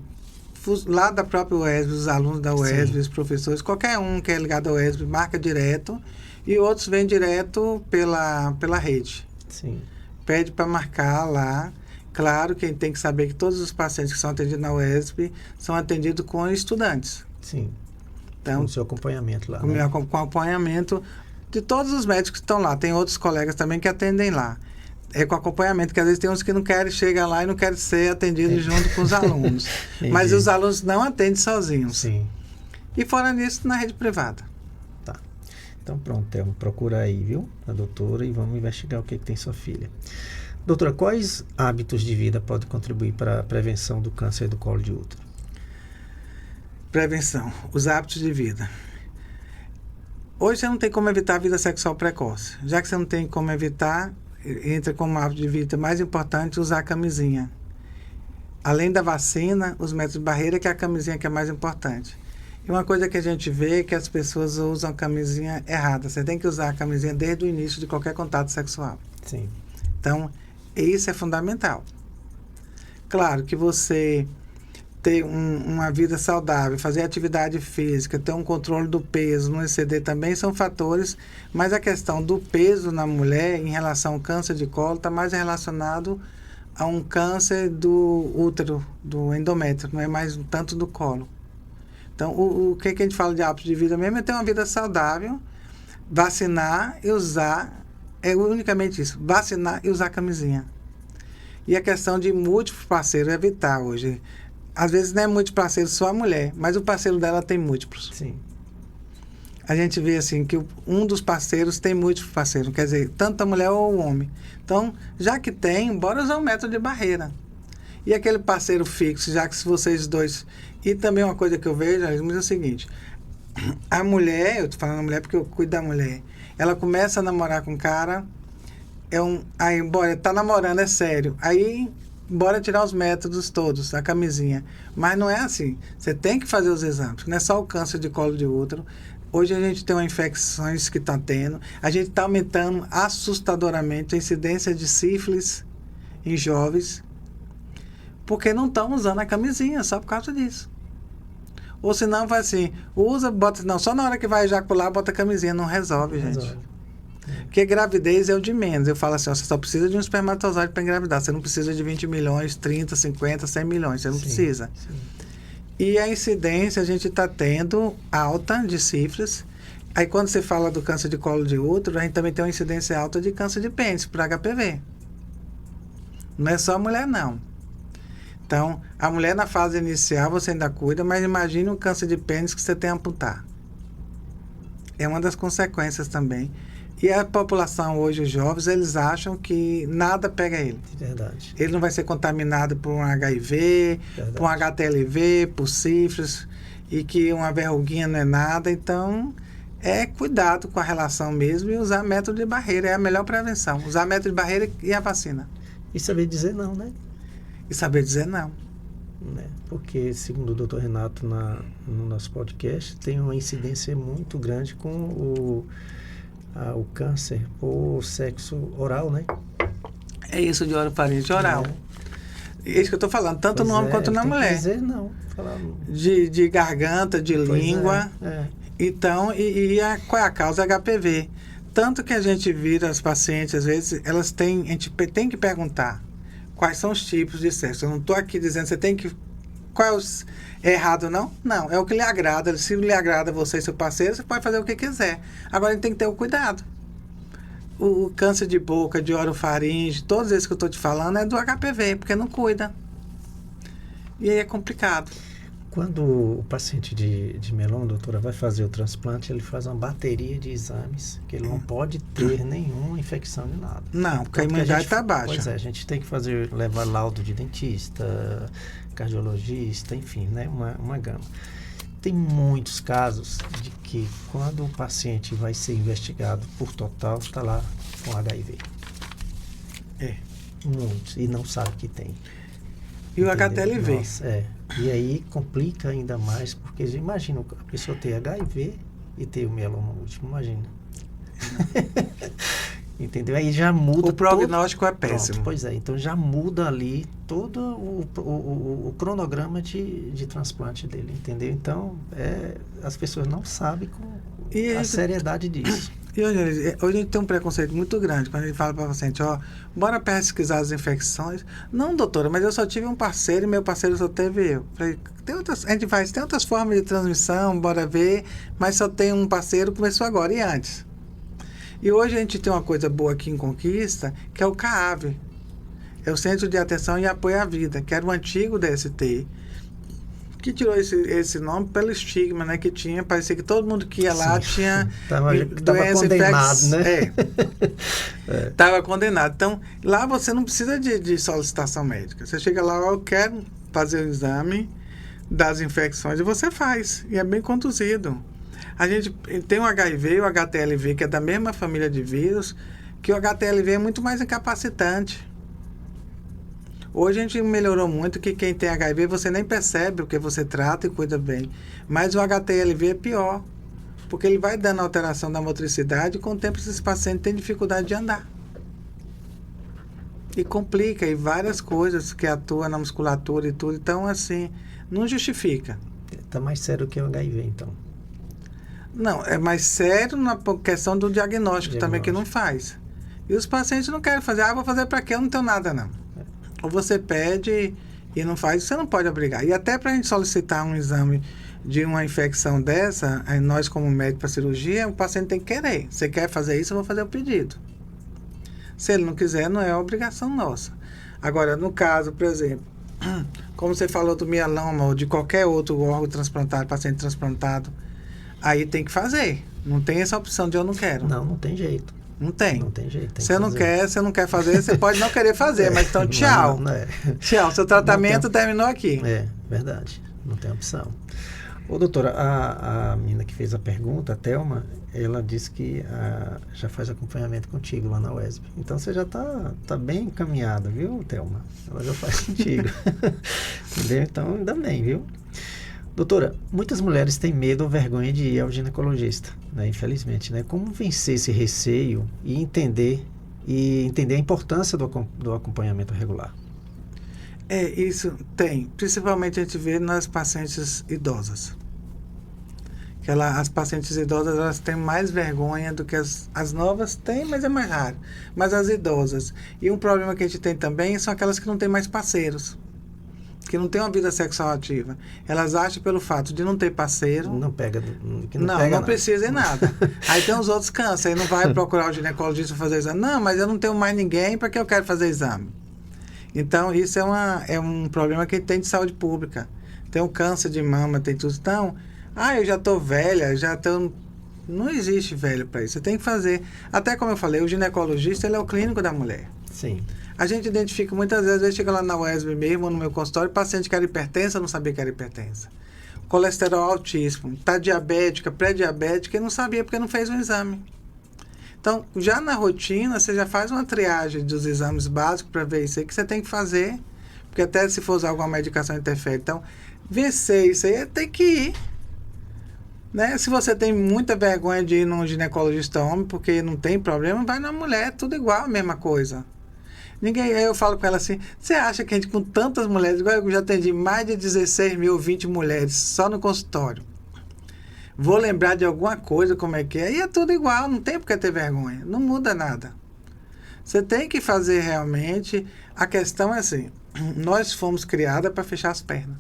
C: lá da própria UESB, os alunos da UESB, Sim. Os professores, qualquer um que é ligado à UESB marca direto, e outros vêm direto pela rede.
B: Sim.
C: Pede para marcar lá. Claro que a gente tem que saber que todos os pacientes que são atendidos na UESB são atendidos com estudantes.
B: Sim.
C: Então,
B: com o seu acompanhamento lá.
C: Com acompanhamento de todos os médicos que estão lá. Tem outros colegas também que atendem lá. É com acompanhamento, que às vezes tem uns que não querem chegar lá e não querem ser atendidos junto com os alunos. Mas os alunos não atendem sozinhos.
B: Sim.
C: E fora nisso, na rede privada.
B: Tá. Então pronto, Thelma, procura aí, viu? A doutora, e vamos investigar o que tem sua filha. Doutora, quais hábitos de vida podem contribuir para a prevenção do câncer do colo de útero?
C: Prevenção, os hábitos de vida. Hoje você não tem como evitar a vida sexual precoce. Já que você não tem como evitar, entra como hábito de vida mais importante usar a camisinha. Além da vacina, os métodos de barreira, que é a camisinha que é mais importante. E uma coisa que a gente vê é que as pessoas usam a camisinha errada. Você tem que usar a camisinha desde o início de qualquer contato sexual.
B: Sim.
C: Então, isso é fundamental. Claro que você ter uma vida saudável, fazer atividade física, ter um controle do peso, não exceder também são fatores, mas a questão do peso na mulher em relação ao câncer de colo está mais relacionado a um câncer do útero, do endométrio, não é mais tanto do colo. Então, o que a gente fala de hábitos de vida mesmo é ter uma vida saudável, vacinar e usar, é unicamente isso, vacinar e usar camisinha. E a questão de múltiplos parceiros, evitar hoje. Às vezes não é múltiplo parceiro só a mulher, mas o parceiro dela tem múltiplos.
B: Sim.
C: A gente vê assim que um dos parceiros tem múltiplos parceiros, quer dizer, tanto a mulher ou o homem. Então, já que tem, bora usar um método de barreira. E aquele parceiro fixo, já que se vocês dois... E também uma coisa que eu vejo, é o seguinte, a mulher, eu tô falando da mulher porque eu cuido da mulher, ela começa a namorar com o cara, aí, bora, tá namorando, é sério, aí, bora tirar os métodos todos, a camisinha. Mas não é assim, você tem que fazer os exames, não é só o câncer de colo de útero. Hoje a gente tem uma infecções que está tendo, a gente está aumentando assustadoramente a incidência de sífilis em jovens, porque não estão usando a camisinha, só por causa disso. Ou senão vai assim, usa, bota, não, só na hora que vai ejacular, bota a camisinha, não resolve, gente.
B: Resolve.
C: Porque gravidez é o de menos. Eu falo assim, ó, você só precisa de um espermatozoide para engravidar, você não precisa de 20 milhões, 30, 50, 100 milhões, você não precisa.
B: Sim.
C: E a incidência a gente está tendo alta de sífilis. Aí quando você fala do câncer de colo de útero, a gente também tem uma incidência alta de câncer de pênis, para HPV. Não é só a mulher, não. Então, a mulher na fase inicial você ainda cuida, mas imagine um câncer de pênis que você tem a amputar. É uma das consequências também. E a população hoje, os jovens, eles acham que nada pega ele.
B: Verdade.
C: Ele não vai ser contaminado por um HIV,
B: Verdade.
C: por um HTLV, por sífilis, e que uma verruguinha não é nada. Então, é cuidado com a relação mesmo e usar método de barreira. É a melhor prevenção. Usar método de barreira e a vacina.
B: E saber dizer não, né?
C: E saber dizer não.
B: Porque, segundo o Dr. Renato no nosso podcast, tem uma incidência muito grande com o câncer por sexo oral, né?
C: É isso de orofaringe oral. É isso que eu estou falando, tanto
B: Pois
C: no homem quanto na
B: tem
C: mulher.
B: Que dizer não. Falar não.
C: De garganta, de
B: Pois
C: língua.
B: é.
C: Então, qual é a causa? HPV. Tanto que a gente vira as pacientes, às vezes, a gente tem que perguntar quais são os tipos de sexo. Eu não estou aqui dizendo, você tem que... Qual é errado, não? Não, é o que lhe agrada. Se lhe agrada você e seu parceiro, você pode fazer o que quiser. Agora, a gente tem que ter o cuidado. O câncer de boca, de orofaringe, todos esses que eu estou te falando, é do HPV, porque não cuida. E aí é complicado.
B: Quando o paciente de meloma, doutora, vai fazer o transplante, ele faz uma bateria de exames, que ele não pode ter nenhuma infecção de nada.
C: Não, porque a
B: Tanto que
C: imunidade está baixa.
B: Pois é, a gente tem que levar laudo de dentista, cardiologista, enfim, né, uma gama. Tem muitos casos de que quando o paciente vai ser investigado por total, está lá com HIV. Muitos, e não sabe que tem.
C: E o
B: Entendeu?
C: HTLV.
B: Nossa, E aí complica ainda mais, porque imagina a pessoa ter HIV e ter o mieloma múltiplo, imagina. Entendeu? Aí já muda.
C: O prognóstico é péssimo.
B: Pronto, pois é, então já muda ali todo o cronograma de transplante dele, entendeu? Então, as pessoas não sabem a seriedade disso.
C: E hoje a gente tem um preconceito muito grande quando a gente fala para o paciente, bora pesquisar as infecções. Não, doutora, mas eu só tive um parceiro e meu parceiro só teve eu. Falei, tem outras formas de transmissão, bora ver, mas só tem um parceiro, começou agora e antes. E hoje a gente tem uma coisa boa aqui em Conquista, que é o CAAV. É o Centro de Atenção e Apoio à Vida, que era o antigo DST, que tirou esse nome pelo estigma, né, que tinha, parecia que todo mundo que ia lá tinha
B: tava
C: doença,
B: condenado, né?
C: Estava condenado. Então, lá você não precisa de solicitação médica. Você chega lá, eu quero fazer o exame das infecções e você faz. E é bem conduzido. A gente tem o HIV e o HTLV, que é da mesma família de vírus, que o HTLV é muito mais incapacitante. Hoje a gente melhorou muito que quem tem HIV você nem percebe, porque você trata e cuida bem. Mas o HTLV é pior, porque ele vai dando alteração da motricidade e com o tempo esses pacientes têm dificuldade de andar. E complica, e várias coisas que atuam na musculatura e tudo. Então, assim, não justifica.
B: Está mais sério que o HIV, então.
C: Não, é mais sério na questão do diagnóstico também, que não faz. E os pacientes não querem fazer. Vou fazer para quê? Eu não tenho nada, não. Ou você pede e não faz, você não pode obrigar. E até para a gente solicitar um exame de uma infecção dessa, aí nós como médico para cirurgia, o paciente tem que querer. Você quer fazer isso, eu vou fazer o pedido. Se ele não quiser, não é obrigação nossa. Agora, no caso, por exemplo, como você falou do mieloma ou de qualquer outro órgão transplantado, paciente transplantado, aí tem que fazer. Não tem essa opção de eu não quero.
B: Não tem jeito.
C: Não tem.
B: Não tem jeito.
C: Você não quer fazer, você pode não querer fazer, mas então tchau.
B: Não,
C: tchau, seu tratamento terminou aqui.
B: É, verdade. Não tem opção. Ô, doutora, a menina que fez a pergunta, a Thelma, ela disse que já faz acompanhamento contigo lá na UESB. Então você já tá bem encaminhada, viu, Thelma? Ela já faz contigo. Entendeu? Então ainda bem, viu? Doutora, muitas mulheres têm medo ou vergonha de ir ao ginecologista, né? Infelizmente, né? Como vencer esse receio e entender a importância do acompanhamento regular?
C: Isso tem. Principalmente a gente vê nas pacientes idosas. As pacientes idosas, elas têm mais vergonha do que as novas têm, mas é mais raro. Mas as idosas. E um problema que a gente tem também são aquelas que não têm mais parceiros, que não tem uma vida sexual ativa. Elas acham pelo fato de não ter parceiro...
B: Não pega...
C: Não precisa em nada. Aí tem os outros câncer, aí não vai procurar o ginecologista fazer exame. Não, mas eu não tenho mais ninguém, para que eu quero fazer exame? Então, isso é um problema que tem de saúde pública. Tem o câncer de mama, tem tudo. Então, eu já estou velha, Não existe velho para isso. Você tem que fazer. Até como eu falei, o ginecologista, ele é o clínico da mulher.
B: Sim.
C: A gente identifica muitas vezes, chega lá na UESB mesmo, no meu consultório, paciente que era hipertensa, não sabia que era hipertensa. Colesterol altíssimo, está diabética, pré-diabética, e não sabia porque não fez um exame. Então, já na rotina, você já faz uma triagem dos exames básicos para ver isso aí que você tem que fazer, porque até se for usar alguma medicação interfere. Então, vencer isso aí, tem que ir. Né? Se você tem muita vergonha de ir num ginecologista homem, porque não tem problema, vai na mulher, tudo igual, a mesma coisa. Eu falo com ela assim, você acha que a gente com tantas mulheres, igual eu já atendi mais de 16 mil, 20 mulheres só no consultório, vou lembrar de alguma coisa, como é que é, e é tudo igual, não tem por que ter vergonha, não muda nada. Você tem que fazer realmente, a questão é assim, nós fomos criadas para fechar as pernas.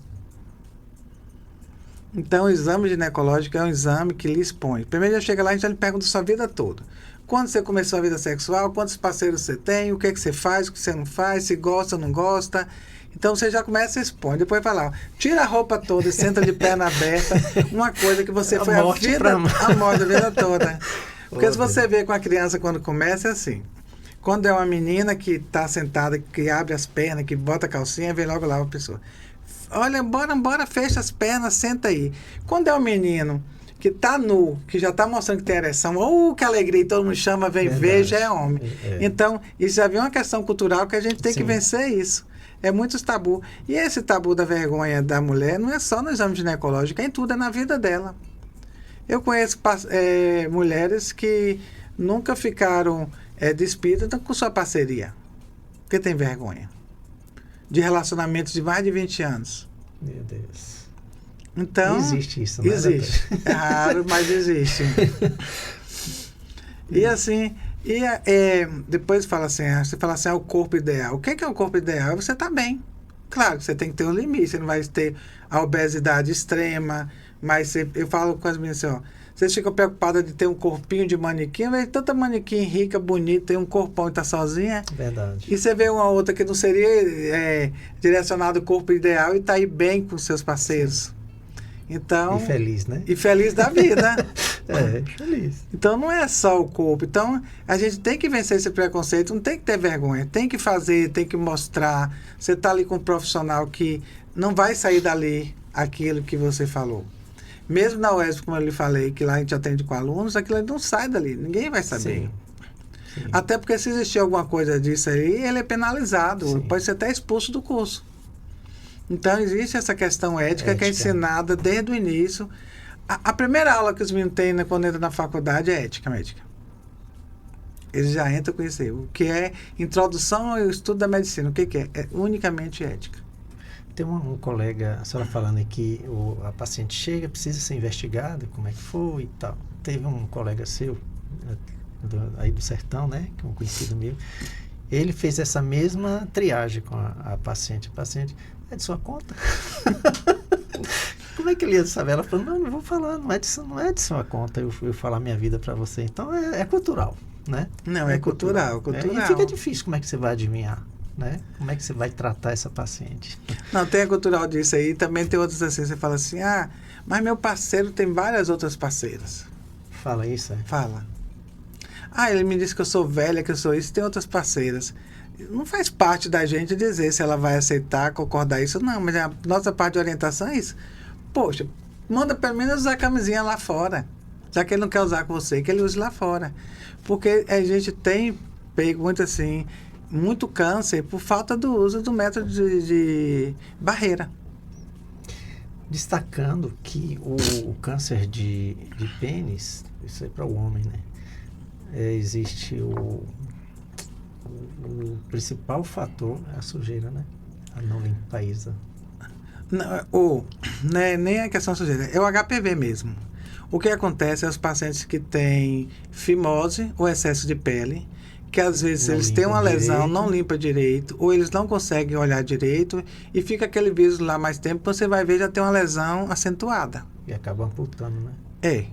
C: Então, o exame ginecológico é um exame que lhe expõe. Primeiro, já chega lá e já lhe pergunta a sua vida toda. Quando você começou a vida sexual, quantos parceiros você tem, o que você faz, o que você não faz, se gosta ou não gosta. Então, você já começa a expor. Depois vai lá, tira a roupa toda e senta de perna aberta. Uma coisa que você foi a morte a vida toda. Porque se você vê com a criança quando começa, é assim. Quando é uma menina que está sentada, que abre as pernas, que bota a calcinha, vem logo lá a pessoa. Olha, bora, fecha as pernas, senta aí. Quando é um menino que tá nu, que já tá mostrando que tem ereção, que alegria, e todo mundo chama, vem ver, já é homem. Então, isso já vem uma questão cultural que a gente tem que vencer isso. É muito tabu. E esse tabu da vergonha da mulher não é só no exame ginecológico, é em tudo, é na vida dela. Eu conheço mulheres que nunca ficaram despidas com sua parceria, porque tem vergonha. De relacionamentos de mais de 20 anos.
B: Meu Deus.
C: Então,
B: existe isso, né?
C: Existe. É raro, mas existe. E assim, depois fala assim, você fala assim, o corpo ideal. O que é o corpo ideal? É você estar bem. Claro, você tem que ter um limite, você não vai ter a obesidade extrema, mas eu falo com as meninas assim, vocês ficam preocupadas de ter um corpinho de manequim, mas tanta manequim rica, bonita, tem um corpão e tá sozinha.
B: Verdade.
C: E você vê uma outra que não seria direcionado ao corpo ideal e tá aí bem com seus parceiros. Então,
B: E feliz, né?
C: E feliz da vida.
B: Feliz.
C: Então não é só o corpo. Então a gente tem que vencer esse preconceito, não tem que ter vergonha, tem que fazer, tem que mostrar. Você está ali com um profissional que não vai sair dali aquilo que você falou. Mesmo na UESP, como eu lhe falei, que lá a gente atende com alunos, aquilo não sai dali, ninguém vai saber.
B: Sim.
C: Até porque se existir alguma coisa disso aí, ele é penalizado,
B: Sim.
C: pode ser até expulso do curso. Então existe essa questão ética que é ensinada desde o início. A primeira aula que os meninos têm quando entram na faculdade é ética médica. Eles já entram com isso aí. O que é introdução ao estudo da medicina. O que é? É unicamente ética.
B: Tem um colega, a senhora falando aqui, a paciente chega, precisa ser investigada, como é que foi e tal. Teve um colega seu, aí do sertão, né, que é um conhecido meu, ele fez essa mesma triagem com a paciente. A paciente, é de sua conta? Como é que ele ia saber? Ela falou, não vou falar, não é de sua conta eu falar minha vida para você. Então é cultural, né?
C: Não, é cultural.
B: E fica difícil, como é que você vai adivinhar, né? Como é que você vai tratar essa paciente?
C: Não, tem a cultural disso aí. Também tem outros assim, você fala assim, mas meu parceiro tem várias outras parceiras.
B: Fala isso, é?
C: Fala. Ele me disse que eu sou velha, que eu sou isso, tem outras parceiras. Não faz parte da gente dizer se ela vai aceitar, concordar isso, não, mas a nossa parte de orientação é isso. Poxa, manda pelo menos usar a camisinha lá fora. Já que ele não quer usar com você, que ele use lá fora. Porque a gente tem pego muito câncer por falta do uso do método de barreira.
B: Destacando que o câncer de pênis, isso é para o homem, né? Existe o principal fator é a sujeira, né? A não limpeza.
C: Não é nem a questão da sujeira, é o HPV mesmo. O que acontece é os pacientes que têm fimose ou excesso de pele, que às vezes eles têm uma lesão, não limpa direito, ou eles não conseguem olhar direito, e fica aquele vírus lá mais tempo, você vai ver já tem uma lesão acentuada.
B: E acaba amputando, né?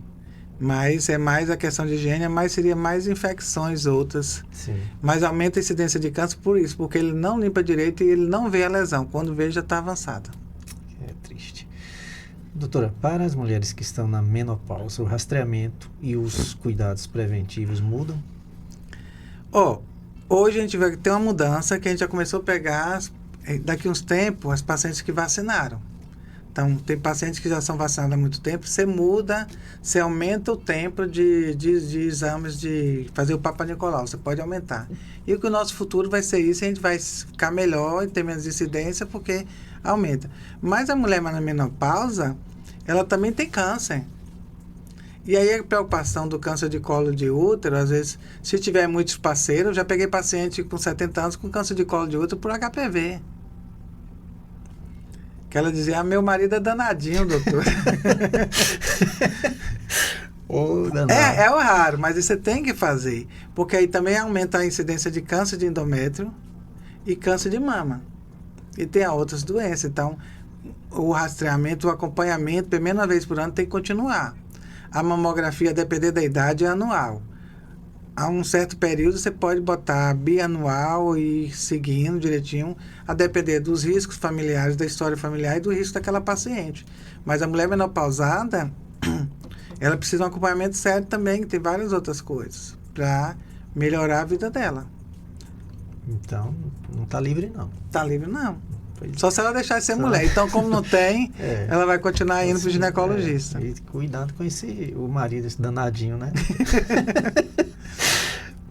C: Mas é mais a questão de higiene, mas seria mais infecções outras.
B: Sim.
C: Mas aumenta a incidência de câncer por isso, porque ele não limpa direito e ele não vê a lesão. Quando vê, já está avançada.
B: É triste. Doutora, para as mulheres que estão na menopausa, o rastreamento e os cuidados preventivos mudam?
C: Hoje a gente vai ter uma mudança que a gente já começou a pegar, daqui uns tempos, as pacientes que vacinaram. Então, tem pacientes que já são vacinados há muito tempo, você muda, você aumenta o tempo de exames, de fazer o Papa Nicolau, você pode aumentar. E o nosso futuro vai ser isso, a gente vai ficar melhor e ter menos incidência, porque aumenta. Mas a mulher na menopausa, ela também tem câncer. E aí a preocupação do câncer de colo de útero, às vezes, se tiver muitos parceiros, eu já peguei paciente com 70 anos com câncer de colo de útero por HPV. Que ela dizia, meu marido é danadinho, doutor. É o raro, mas você tem que fazer. Porque aí também aumenta a incidência de câncer de endométrio e câncer de mama. E tem outras doenças. Então, o rastreamento, o acompanhamento, pelo menos uma vez por ano, tem que continuar. A mamografia, a depender da idade, é anual. A um certo período, você pode botar bianual e seguindo direitinho, a depender dos riscos familiares, da história familiar e do risco daquela paciente. Mas a mulher menopausada, ela precisa de um acompanhamento sério também, que tem várias outras coisas, para melhorar a vida dela.
B: Então, não está livre, não.
C: Está livre, não. Só se ela deixar de ser mulher. Então, como não tem, ela vai continuar indo para o ginecologista.
B: E cuidado com o marido, esse danadinho, né?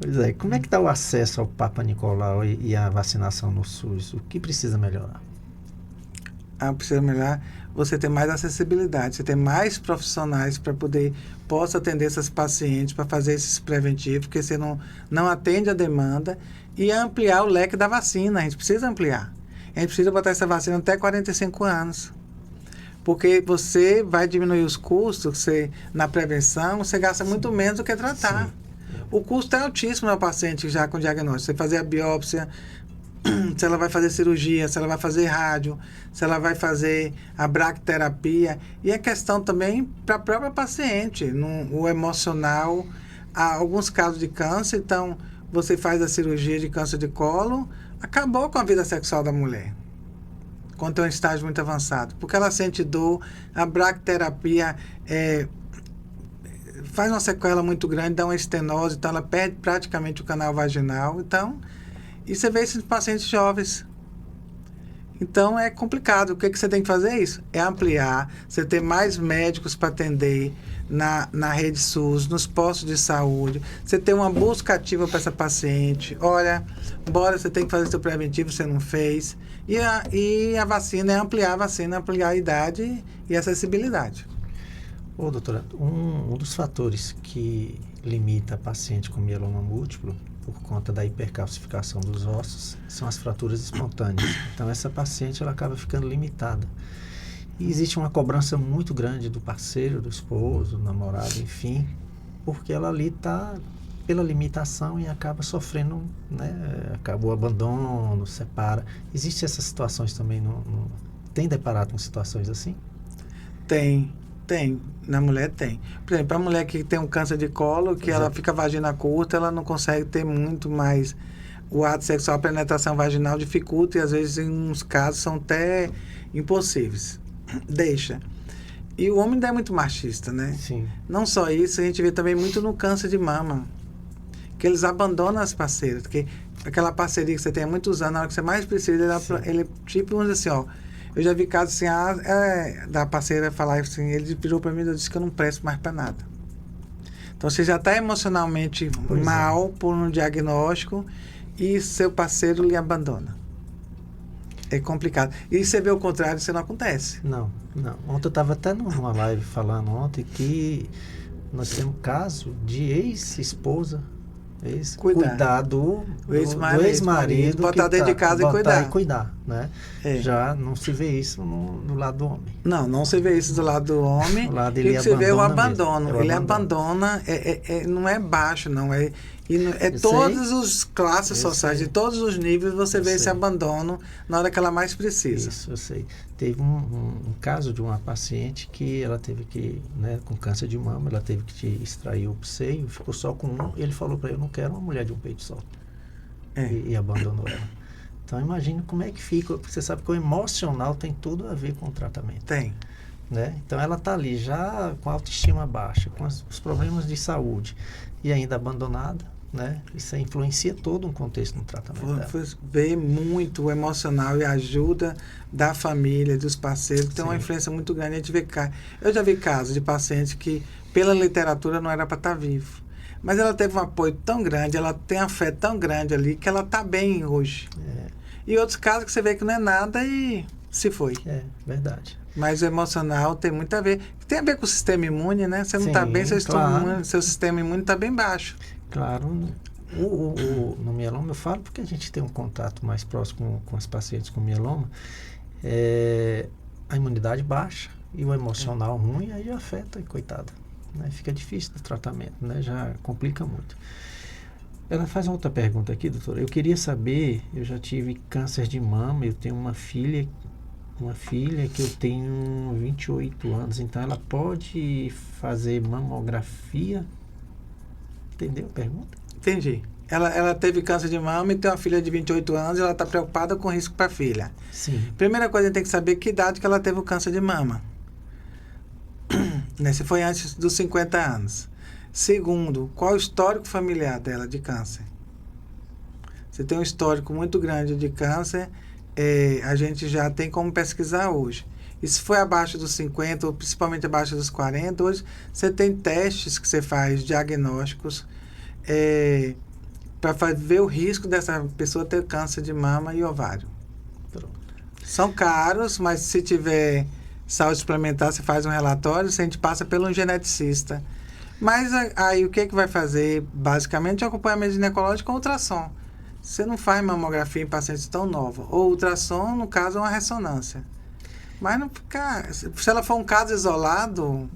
B: Pois é. Como é que está o acesso ao Papa Nicolau e a vacinação no SUS? O que precisa melhorar?
C: Precisa melhorar. Você ter mais acessibilidade, você ter mais profissionais para possa atender essas pacientes, para fazer esses preventivos, porque você não atende a demanda, e ampliar o leque da vacina. A gente precisa ampliar. A gente precisa botar essa vacina até 45 anos. Porque você vai diminuir os custos, na prevenção, você gasta muito menos do que tratar. Sim. O custo é altíssimo no paciente já com diagnóstico. Você fazer a biópsia, se ela vai fazer cirurgia, se ela vai fazer rádio, se ela vai fazer a bracterapia. E a questão também para a própria paciente, o emocional. Há alguns casos de câncer, então você faz a cirurgia de câncer de colo, acabou com a vida sexual da mulher. quando tem um estágio muito avançado, porque ela sente dor, a braquiterapia faz uma sequela muito grande, dá uma estenose, então ela perde praticamente o canal vaginal. Então, e você vê esses pacientes jovens. Então é complicado. O que você tem que fazer é isso? É ampliar, você ter mais médicos para atender na rede SUS, nos postos de saúde, você ter uma busca ativa para essa paciente. Olha, bora, você tem que fazer seu preventivo, você não fez. E a vacina é ampliar a vacina, ampliar a idade e a acessibilidade.
B: Ô, doutora, um dos fatores que limita a paciente com mieloma múltiplo, por conta da hipercalcificação dos ossos, são as fraturas espontâneas. Então, essa paciente ela acaba ficando limitada. E existe uma cobrança muito grande do parceiro, do esposo, do namorado, enfim, porque ela ali está pela limitação e acaba sofrendo, né? Acaba o abandono, separa. Existem essas situações também? Tem deparado com situações assim?
C: Tem. Na mulher tem. Por exemplo, a mulher que tem um câncer de colo, que ela fica vagina curta, ela não consegue ter muito mais o ato sexual, a penetração vaginal dificulta e às vezes em uns casos são até impossíveis. Deixa. E o homem ainda é muito machista, né?
B: Sim.
C: Não só isso, a gente vê também muito no câncer de mama, que eles abandonam as parceiras, porque aquela parceria que você tem há muitos anos, na hora que você mais precisa, ele tipo, vamos dizer assim, ó, eu já vi casos assim, da parceira falar assim, ele virou para mim e disse que eu não presto mais para nada. Então você já está emocionalmente mal por um diagnóstico e seu parceiro lhe abandona. É complicado. E você vê o contrário, isso não acontece.
B: Não. Ontem eu estava até numa live falando ontem que nós temos um caso de ex-esposa, cuidar do ex-marido,
C: botar dentro de casa e
B: cuidar, né? Já não se vê isso no lado do homem.
C: Não se vê isso do lado do homem.
B: Do lado ele
C: você vê o
B: abandono.
C: Ele abandona, não é baixo, não. Todas as classes sociais, de todos os níveis, você vê esse abandono na hora que ela mais precisa.
B: Isso, eu sei. Teve um caso de uma paciente que ela teve que, né, com câncer de mama, ela teve que extrair o seio, ficou só com um, e ele falou para eu não quero uma mulher de um peito só. E abandonou ela. Então, imagine como é que fica, porque você sabe que o emocional tem tudo a ver com o tratamento.
C: Tem.
B: Né? Então, ela está ali já com a autoestima baixa, com os problemas de saúde, e ainda abandonada. Né? Isso influencia todo um contexto no tratamento.
C: Vê muito o emocional e a ajuda da família, dos parceiros, que tem uma influência muito grande. A gente vê, eu já vi casos de pacientes que, pela literatura, não era para estar vivo. Mas ela teve um apoio tão grande, ela tem uma fé tão grande ali, que ela está bem hoje. E outros casos que você vê que não é nada e se foi.
B: É, verdade.
C: Mas o emocional tem muito a ver. Tem a ver com o sistema imune, né? Você não está bem, seu sistema imune está bem baixo.
B: Claro, no mieloma eu falo porque a gente tem um contato mais próximo com as pacientes com mieloma, a imunidade baixa e o emocional ruim, aí afeta, coitada, né? Fica difícil o tratamento, né? Já complica muito. Ela faz uma outra pergunta aqui, doutora. Eu queria saber, eu já tive câncer de mama, eu tenho uma filha que eu tenho 28 anos, então ela pode fazer mamografia? Entendeu a pergunta?
C: Entendi. Ela teve câncer de mama e tem uma filha de 28 anos e ela está preocupada com o risco para a filha.
B: Sim.
C: Primeira coisa, a gente tem que saber que idade que ela teve o câncer de mama. Se foi antes dos 50 anos. Segundo, qual o histórico familiar dela de câncer? Se tem um histórico muito grande de câncer, a gente já tem como pesquisar hoje. E se foi abaixo dos 50, ou principalmente abaixo dos 40, hoje você tem testes que você faz, diagnósticos, para ver o risco dessa pessoa ter câncer de mama e ovário. Pronto. São caros, mas se tiver saúde suplementar, você faz um relatório, a gente passa pelo geneticista. Mas aí o que vai fazer? Basicamente, acompanhamento ginecológico com ultrassom. Você não faz mamografia em pacientes tão novos. Ou ultrassom, no caso, é uma ressonância. Mas não ficar. Se ela for um caso isolado,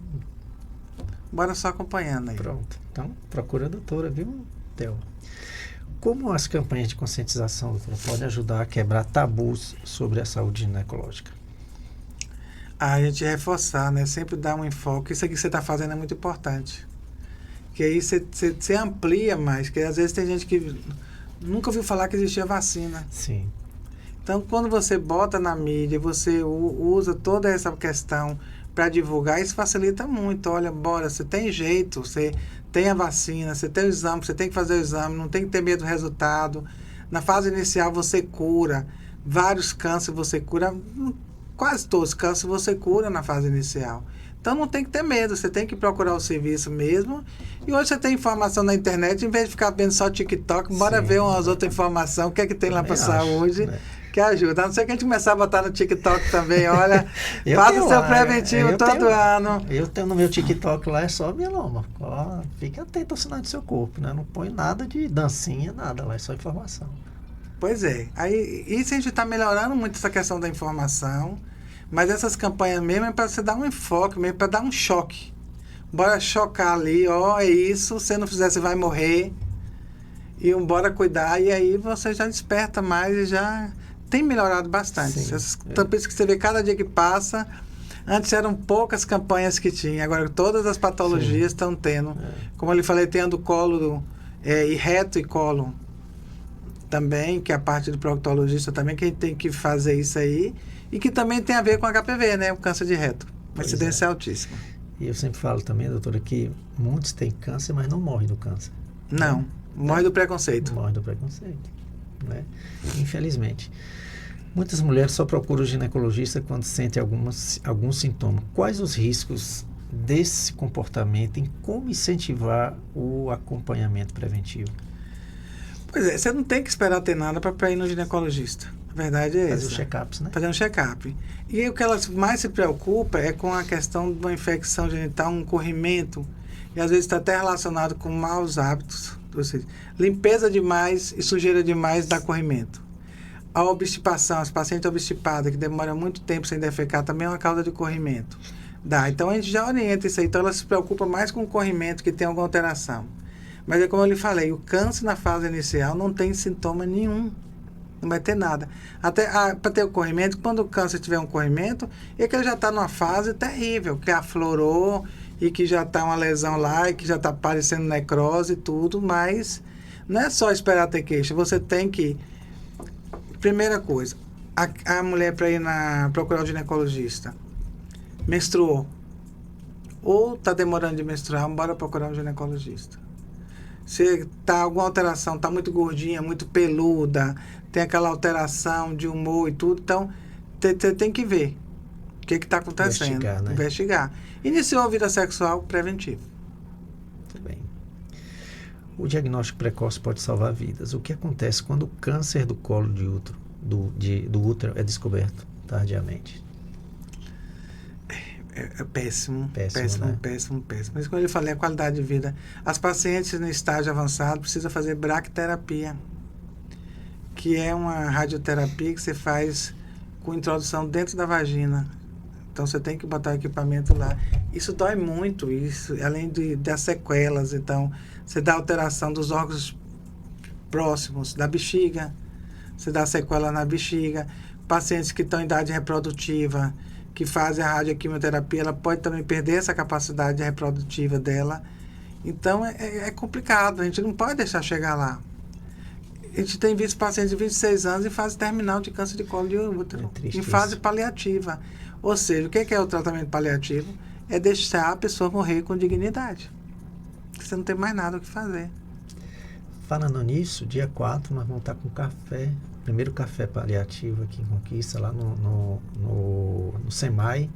C: bora só acompanhando aí.
B: Pronto. Então, procura a doutora, viu, Theo? Como as campanhas de conscientização, doutora, podem ajudar a quebrar tabus sobre a saúde ginecológica?
C: A gente reforçar, né? Sempre dar um enfoque. Isso aqui que você está fazendo é muito importante. Que aí você amplia mais. Que às vezes tem gente que nunca ouviu falar que existia vacina.
B: Sim.
C: Então, quando você bota na mídia, você usa toda essa questão para divulgar, isso facilita muito. Olha, bora, você tem jeito, você tem a vacina, você tem o exame, você tem que fazer o exame, não tem que ter medo do resultado. Na fase inicial você cura, vários cânceres você cura, quase todos os cânceres você cura na fase inicial. Então não tem que ter medo, você tem que procurar o serviço mesmo. E hoje você tem informação na internet, em vez de ficar vendo só TikTok, bora ver umas outras informações, o que é que tem lá para saúde, né? Que ajuda. A não ser que a gente começar a botar no TikTok também, olha, faça o seu preventivo todo ano.
B: Eu tenho no meu TikTok lá, é só mieloma. Ó, fique atento ao sinal do seu corpo, né? Não põe nada de dancinha, nada, lá é só informação.
C: Pois é. Aí, isso a gente está melhorando muito essa questão da informação, mas essas campanhas mesmo é para você dar um enfoque, mesmo para dar um choque. Bora chocar ali, ó, é isso, se não fizer você vai morrer. E bora cuidar, e aí você já desperta mais e já tem melhorado bastante.
B: Sim,
C: essas campanhas que você vê cada dia que passa, antes eram poucas campanhas que tinha, agora todas as patologias estão tendo. Como eu lhe falei, tem a do colo, e reto e colo também, que é a parte do proctologista também, que a gente tem que fazer isso aí, e que também tem a ver com HPV, né? O câncer de reto. Uma incidência altíssima.
B: E eu sempre falo também, doutora, que muitos têm câncer, mas não morrem do câncer.
C: Não, morre do preconceito.
B: Morre do preconceito, né? Infelizmente. Muitas mulheres só procuram o ginecologista quando sentem algum sintoma. Quais os riscos desse comportamento em como incentivar o acompanhamento preventivo?
C: Pois é, você não tem que esperar ter nada para ir no ginecologista. A verdade é essa.
B: Fazer os check-ups, né?
C: Fazer um check-up. E o que ela mais se preocupa é com a questão de uma infecção genital, um corrimento, e às vezes está até relacionado com maus hábitos. Ou seja, limpeza demais e sujeira demais dá corrimento. A obstipação, as pacientes obstipadas, que demoram muito tempo sem defecar, também é uma causa de corrimento. Dá. Então a gente já orienta isso aí. Então ela se preocupa mais com o corrimento, que tem alguma alteração. Mas é como eu lhe falei, o câncer na fase inicial não tem sintoma nenhum. Não vai ter nada. Até para ter o corrimento, quando o câncer tiver um corrimento, é que ele já está numa fase terrível, que aflorou e que já está uma lesão lá e que já está aparecendo necrose e tudo, mas não é só esperar ter queixa. Você tem que... Primeira coisa, a mulher para ir procurar o ginecologista, menstruou, ou está demorando de menstruar, bora procurar um ginecologista. Se tá alguma alteração, está muito gordinha, muito peluda, tem aquela alteração de humor e tudo, então você tem que ver o que está acontecendo.
B: Investigar, né?
C: Investigar. Iniciou a vida sexual preventivo.
B: Muito bem. O diagnóstico precoce pode salvar vidas. O que acontece quando o câncer do colo de útero, do útero é descoberto tardiamente?
C: É péssimo,
B: Péssimo.
C: Mas como eu falei, a qualidade de vida. As pacientes no estágio avançado precisam fazer bracterapia, que é uma radioterapia que você faz com introdução dentro da vagina. Então você tem que botar o equipamento lá. Isso dói muito, isso, além das sequelas. Então, você dá alteração dos órgãos próximos da bexiga, você dá sequela na bexiga. Pacientes que estão em idade reprodutiva, que fazem a radioquimioterapia, ela pode também perder essa capacidade reprodutiva dela. Então, é complicado, a gente não pode deixar chegar lá. A gente tem visto pacientes de 26 anos em fase terminal de câncer de colo de útero, em fase paliativa. Ou seja, o que é o tratamento paliativo? É deixar a pessoa morrer com dignidade. Você não tem mais nada o que fazer.
B: Falando nisso, dia 4 nós vamos estar com café, primeiro café paliativo aqui em Conquista, lá no SEMAI,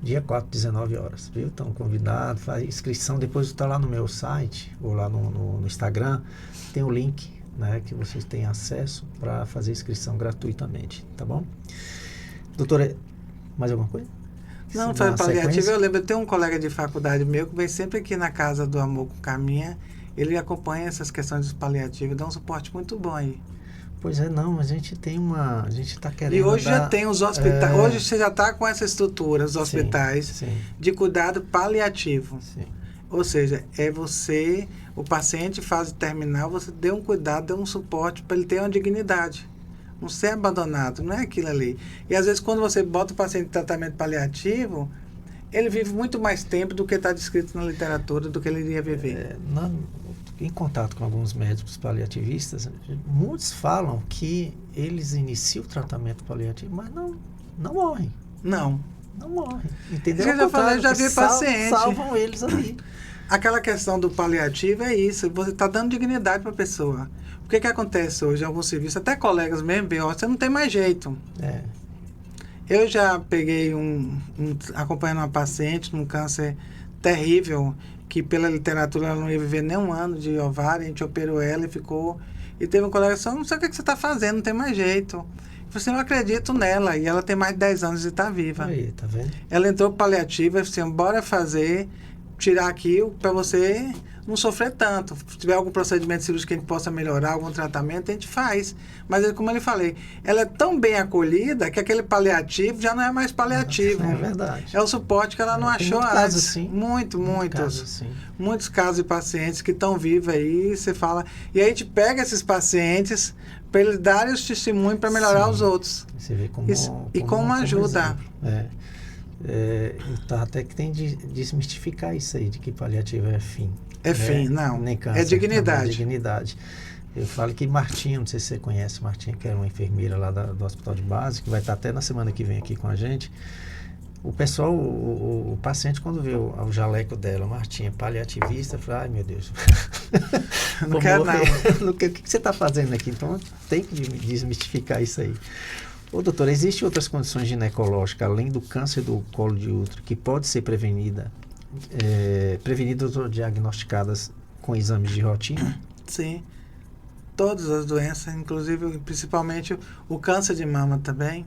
B: dia 4, 19 horas, viu? Estão convidados, faz inscrição, depois está lá no meu site, ou lá no Instagram, tem o link, né, que vocês têm acesso para fazer inscrição gratuitamente, tá bom? Doutora, mais alguma coisa?
C: Não, foi paliativo. Eu lembro, eu tenho um colega de faculdade meu que vem sempre aqui na Casa do Amor com Caminha. Ele acompanha essas questões dos paliativos, dá um suporte muito bom aí.
B: Pois é, não, mas a gente está querendo.
C: E hoje já tem os hospitais, hoje você já está com essa estrutura, os hospitais, de cuidado paliativo.
B: Sim.
C: Ou seja, é você, o paciente fase terminal, você dê um cuidado, dê um suporte para ele ter uma dignidade. Não ser abandonado, não é aquilo ali. E às vezes quando você bota o paciente em tratamento paliativo, ele vive muito mais tempo do que está descrito na literatura, do que ele iria viver.
B: em contato com alguns médicos paliativistas, muitos falam que eles iniciam o tratamento paliativo, mas não morrem.
C: Não
B: morrem. Entendeu?
C: Eu já vi paciente.
B: Salvam eles ali.
C: Aquela questão do paliativo é isso, você está dando dignidade para a pessoa. O que acontece hoje em alguns serviços, até colegas mesmo, você não tem mais jeito. Eu já peguei acompanhando uma paciente num câncer terrível, que pela literatura ela não ia viver nem um ano de ovário, a gente operou ela e ficou... E teve um colega que falou, não sei o que você está fazendo, não tem mais jeito. Eu falei assim, eu acredito nela, e ela tem mais de 10 anos e está viva.
B: Aí, tá vendo?
C: Ela entrou pro paliativo e falou assim, bora tirar aquilo para você não sofrer tanto. Se tiver algum procedimento cirúrgico que a gente possa melhorar, algum tratamento, a gente faz. Mas, como eu falei, ela é tão bem acolhida que aquele paliativo já não é mais paliativo.
B: É verdade.
C: É o suporte que ela não achou antes.
B: Casos, sim.
C: Muitos. Muitos casos de pacientes que estão vivos aí, você fala... E aí a gente pega esses pacientes para eles darem os testemunhos para melhorar os outros.
B: Você vê
C: como ajuda.
B: Então, até que tem de desmistificar isso aí, de que paliativo é fim.
C: É fim, não.
B: Nem câncer,
C: é dignidade.
B: É dignidade. Eu falo que Martinha, não sei se você conhece Martinha, que era uma enfermeira lá do Hospital de Base, que vai estar até na semana que vem aqui com a gente. O pessoal, o paciente, quando vê o jaleco dela, Martinha, paliativista, fala, ai meu Deus.
C: Não quero não.
B: O que você está fazendo aqui? Então tem que desmistificar isso aí. Ô, doutora, existem outras condições ginecológicas, além do câncer do colo de útero, que pode ser prevenidas ou diagnosticadas com exames de rotina?
C: Sim. Todas as doenças, inclusive, principalmente o câncer de mama também.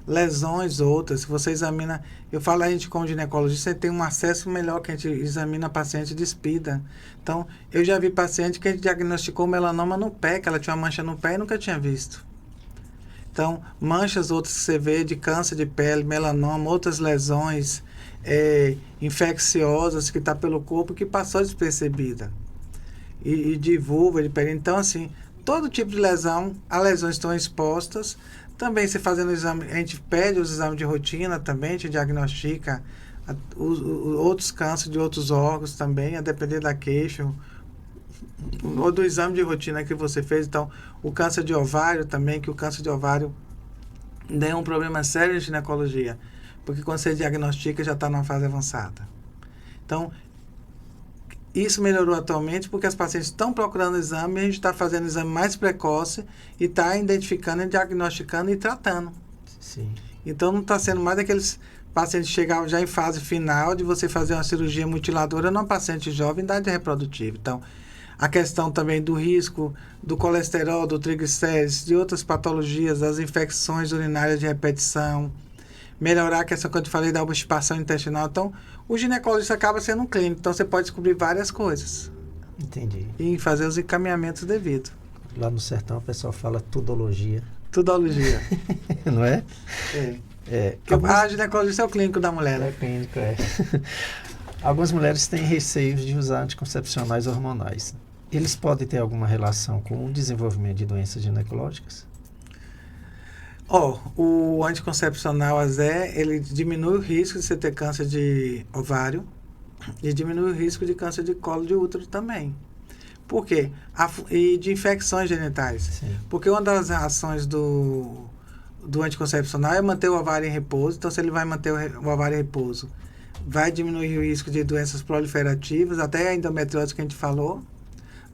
C: Lesões outras, se você examina... Eu falo, a gente como ginecologista, você tem um acesso melhor que a gente examina a paciente despida. Então, eu já vi paciente que a gente diagnosticou melanoma no pé, que ela tinha uma mancha no pé e nunca tinha visto. Então, manchas outras que você vê de câncer de pele, melanoma, outras lesões infecciosas que está pelo corpo que passou despercebida. E de vulva, de pele. Então, assim, todo tipo de lesão, as lesões estão expostas. Também, se fazendo exame, a gente pede os exames de rotina também, a gente diagnostica outros cânceres de outros órgãos também, a depender da queixa ou do exame de rotina que você fez. Então, o câncer de ovário também, que o câncer de ovário é um problema sério em ginecologia, porque quando você diagnostica já está numa fase avançada. Então, isso melhorou atualmente porque as pacientes estão procurando exame, a gente está fazendo exame mais precoce e está identificando, diagnosticando e tratando.
B: Sim.
C: Então, não está sendo mais daqueles pacientes que chegavam já em fase final de você fazer uma cirurgia mutiladora numa paciente jovem em idade reprodutiva. Então, a questão também do risco do colesterol, do triglicérides, de outras patologias, das infecções urinárias de repetição, melhorar a questão que eu te falei da obstipação intestinal. Então, o ginecologista acaba sendo um clínico, então você pode descobrir várias coisas.
B: Entendi.
C: E fazer os encaminhamentos devidos.
B: Lá no sertão o pessoal fala tudologia.
C: Tudologia.
B: Não é?
C: A ginecologista é o clínico da mulher, né?
B: É clínico, Algumas mulheres têm receios de usar anticoncepcionais hormonais. Eles podem ter alguma relação com o desenvolvimento de doenças ginecológicas?
C: O anticoncepcional ele diminui o risco de você ter câncer de ovário e diminui o risco de câncer de colo de útero também. Por quê? E de infecções genitais.
B: Sim.
C: Porque uma das ações do anticoncepcional é manter o ovário em repouso. Então, se ele vai manter o ovário em repouso, vai diminuir o risco de doenças proliferativas, até a endometriose que a gente falou,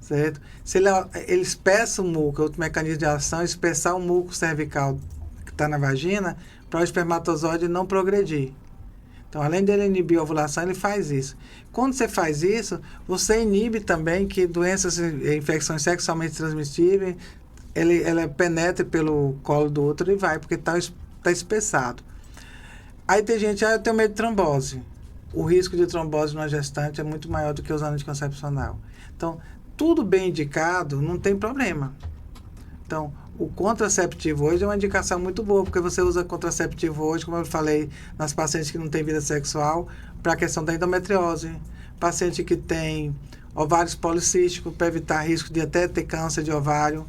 C: certo? Se ele espessa o muco, outro mecanismo de ação é espessar o muco cervical que está na vagina para o espermatozoide não progredir. Então, além dele inibir a ovulação, ele faz isso. Quando você faz isso, você inibe também que doenças e infecções sexualmente transmissíveis, ela penetre pelo colo do útero e vai, porque está espessado. Aí tem gente, eu tenho medo de trombose. O risco de trombose numa gestante é muito maior do que usando anticoncepcional. Então, tudo bem indicado, não tem problema. Então, o contraceptivo hoje é uma indicação muito boa, porque você usa contraceptivo hoje, como eu falei, nas pacientes que não têm vida sexual, para a questão da endometriose, paciente que tem ovários policísticos, para evitar risco de até ter câncer de ovário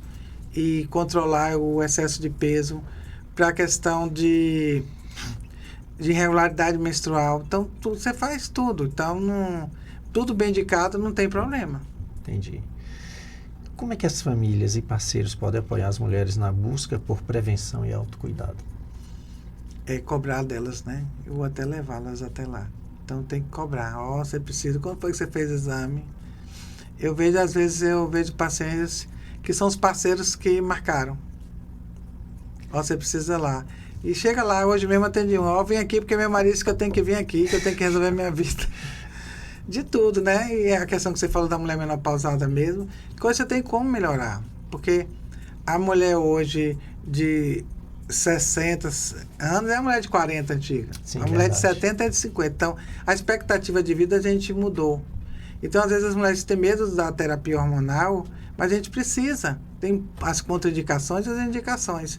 C: e controlar o excesso de peso, para a questão de irregularidade menstrual. Então, você faz tudo. Então, tudo bem indicado, não tem problema.
B: Entendi. Como é que as famílias e parceiros podem apoiar as mulheres na busca por prevenção e autocuidado?
C: É cobrar delas, né? Eu vou até levá-las até lá. Então tem que cobrar. Você precisa. Quando foi que você fez o exame? Às vezes eu vejo pacientes que são os parceiros que marcaram. Você precisa ir lá. E chega lá, hoje mesmo atendi um. Vem aqui porque meu marido disse que eu tenho que vir aqui, que eu tenho que resolver minha vida. De tudo, né? E a questão que você falou da mulher menopausada mesmo, coisa você tem como melhorar. Porque a mulher hoje de 60 anos é a mulher de 40 antiga.
B: Sim,
C: a mulher
B: verdade.
C: de 70 é de 50. Então, a expectativa de vida a gente mudou. Então, às vezes, as mulheres têm medo da terapia hormonal, mas a gente precisa. Tem as contraindicações e as indicações.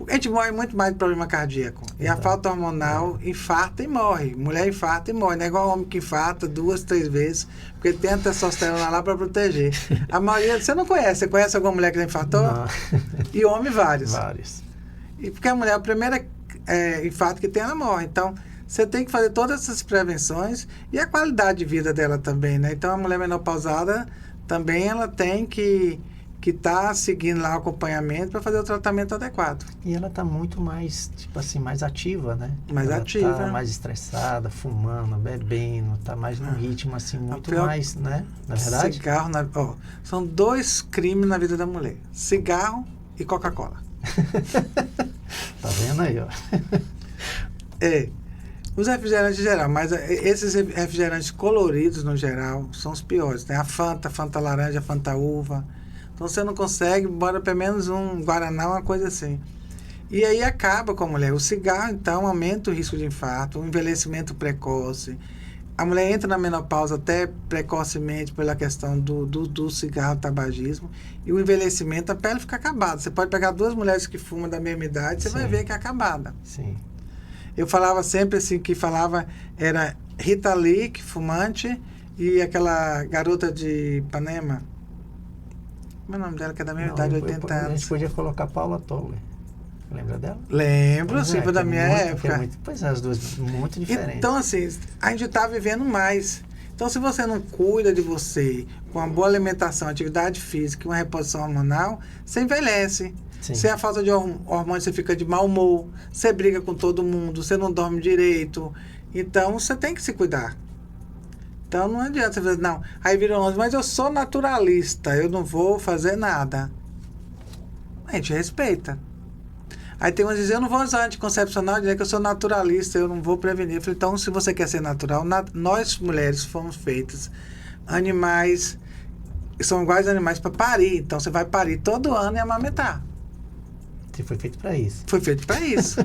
C: A gente morre muito mais de problema cardíaco. E a falta hormonal infarta e morre. Mulher infarta e morre. Não é igual homem que infarta 2, 3 vezes, porque tem a testosterona lá para proteger. A maioria, você não conhece. Você conhece alguma mulher que já infartou?
B: Não.
C: E homem, vários.
B: Vários.
C: E porque a mulher, o primeiro infarto que tem, ela morre. Então, você tem que fazer todas essas prevenções e a qualidade de vida dela também, né? Então, a mulher menopausada também, ela tem que estar seguindo lá o acompanhamento para fazer o tratamento adequado.
B: E ela está muito mais, tipo assim, mais ativa, né?
C: Mais
B: ela
C: ativa.
B: Tá mais estressada, fumando, bebendo, tá mais num ritmo, assim, muito mais, né? Na verdade?
C: Cigarro, são 2 crimes na vida da mulher. Cigarro e Coca-Cola.
B: Tá vendo aí, ó?
C: Os refrigerantes em geral, mas esses refrigerantes coloridos no geral são os piores. Tem a Fanta laranja, Fanta uva. Então você não consegue, bora pelo menos um Guaraná, uma coisa assim. E aí acaba com a mulher. O cigarro, então, aumenta o risco de infarto, o envelhecimento precoce. A mulher entra na menopausa até precocemente pela questão do cigarro, tabagismo. E o envelhecimento, a pele fica acabada. Você pode pegar 2 mulheres que fumam da mesma idade, você vai ver que é acabada.
B: Sim.
C: Eu falava sempre assim, era Rita Lee, fumante, e aquela garota de Ipanema. Como é o nome dela, que é da mesma idade, 80 anos.
B: A gente podia colocar Paula Toller. Lembra dela?
C: Lembro, sim, foi da minha época.
B: Pois é, as duas muito diferentes.
C: Então, assim, a gente está vivendo mais. Então, se você não cuida de você com uma boa alimentação, atividade física e uma reposição hormonal, você envelhece.
B: Sim.
C: Se é a falta de hormônio, você fica de mau humor, você briga com todo mundo, você não dorme direito. Então, você tem que se cuidar. Então, não adianta você dizer, não. Aí viram, mas eu sou naturalista, eu não vou fazer nada. A gente respeita. Aí tem uns que dizem, eu não vou usar anticoncepcional, dizer que eu sou naturalista, eu não vou prevenir. Eu falei, então, se você quer ser natural, nós mulheres fomos feitas animais, são iguais animais para parir. Então, você vai parir todo ano e amamentar.
B: Você foi feito para isso.
C: Foi feito para isso.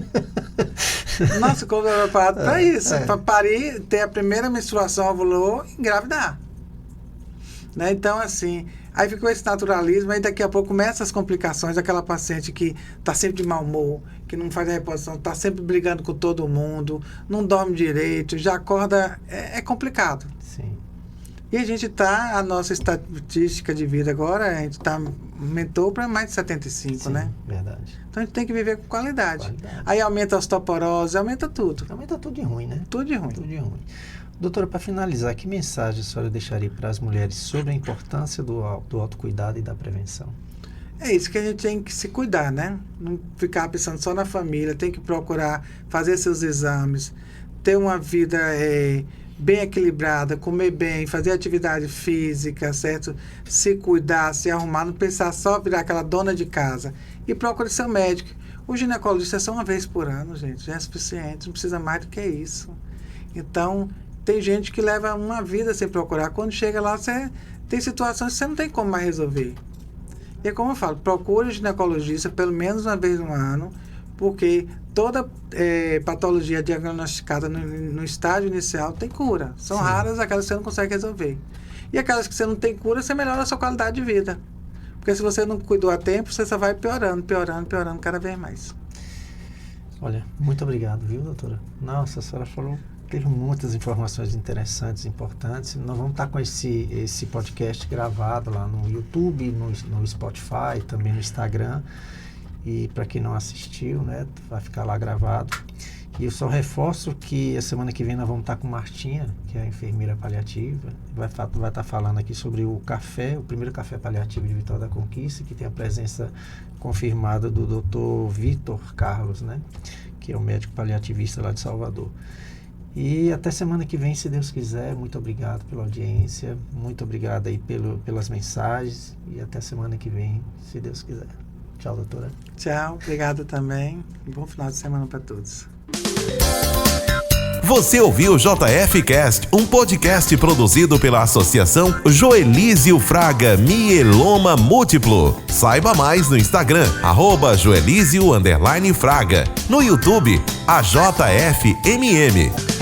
C: Nosso corpo era preparado para isso. Para parir, ter a primeira menstruação, ovulou e engravidar. Né? Então, assim, aí ficou esse naturalismo, aí daqui a pouco começam as complicações daquela paciente que está sempre de mau humor, que não faz a reposição, está sempre brigando com todo mundo, não dorme direito, já acorda, é complicado.
B: Sim.
C: E a gente a nossa estatística de vida agora, a gente aumentou para mais de 75,
B: Sim,
C: né?
B: Verdade.
C: Então a gente tem que viver com qualidade. Aí aumenta a osteoporose, aumenta tudo.
B: Aumenta tudo de ruim, né?
C: Tudo de ruim.
B: Tudo de ruim. Doutora, para finalizar, que mensagem a senhora deixaria para as mulheres sobre a importância do autocuidado e da prevenção?
C: É isso que a gente tem que se cuidar, né? Não ficar pensando só na família, tem que procurar fazer seus exames, ter uma vida bem equilibrada, comer bem, fazer atividade física, certo? Se cuidar, se arrumar, não pensar só virar aquela dona de casa. E procure seu médico. O ginecologista é só uma vez por ano, gente, já é suficiente, não precisa mais do que isso. Então, tem gente que leva uma vida sem procurar. Quando chega lá, você tem situações que você não tem como mais resolver. E é como eu falo, procure o ginecologista pelo menos uma vez no ano, porque toda patologia diagnosticada no estágio inicial tem cura. São raras aquelas que você não consegue resolver. E aquelas que você não tem cura, você melhora a sua qualidade de vida. Porque se você não cuidou a tempo, você só vai piorando cada vez mais.
B: Olha, muito obrigado, viu, doutora? Nossa, a senhora teve muitas informações interessantes, importantes. Nós vamos estar com esse podcast gravado lá no YouTube, no Spotify, também no Instagram. E para quem não assistiu, né, vai ficar lá gravado. E eu só reforço que a semana que vem nós vamos estar com Martinha, que é a enfermeira paliativa, vai estar falando aqui sobre o café, o primeiro café paliativo de Vitória da Conquista, que tem a presença confirmada do Dr. Vitor Carlos, né? Que é o médico paliativista lá de Salvador. E até semana que vem, se Deus quiser. Muito obrigado pela audiência, muito obrigado aí pelas mensagens, e até semana que vem, se Deus quiser. Tchau, doutora.
C: Tchau, obrigado também. Bom final de semana para todos.
A: Você ouviu o JF Cast, um podcast produzido pela Associação Joelísio Fraga Mieloma Múltiplo. Saiba mais no Instagram, @Joelísio_Fraga. No YouTube, AJFMM.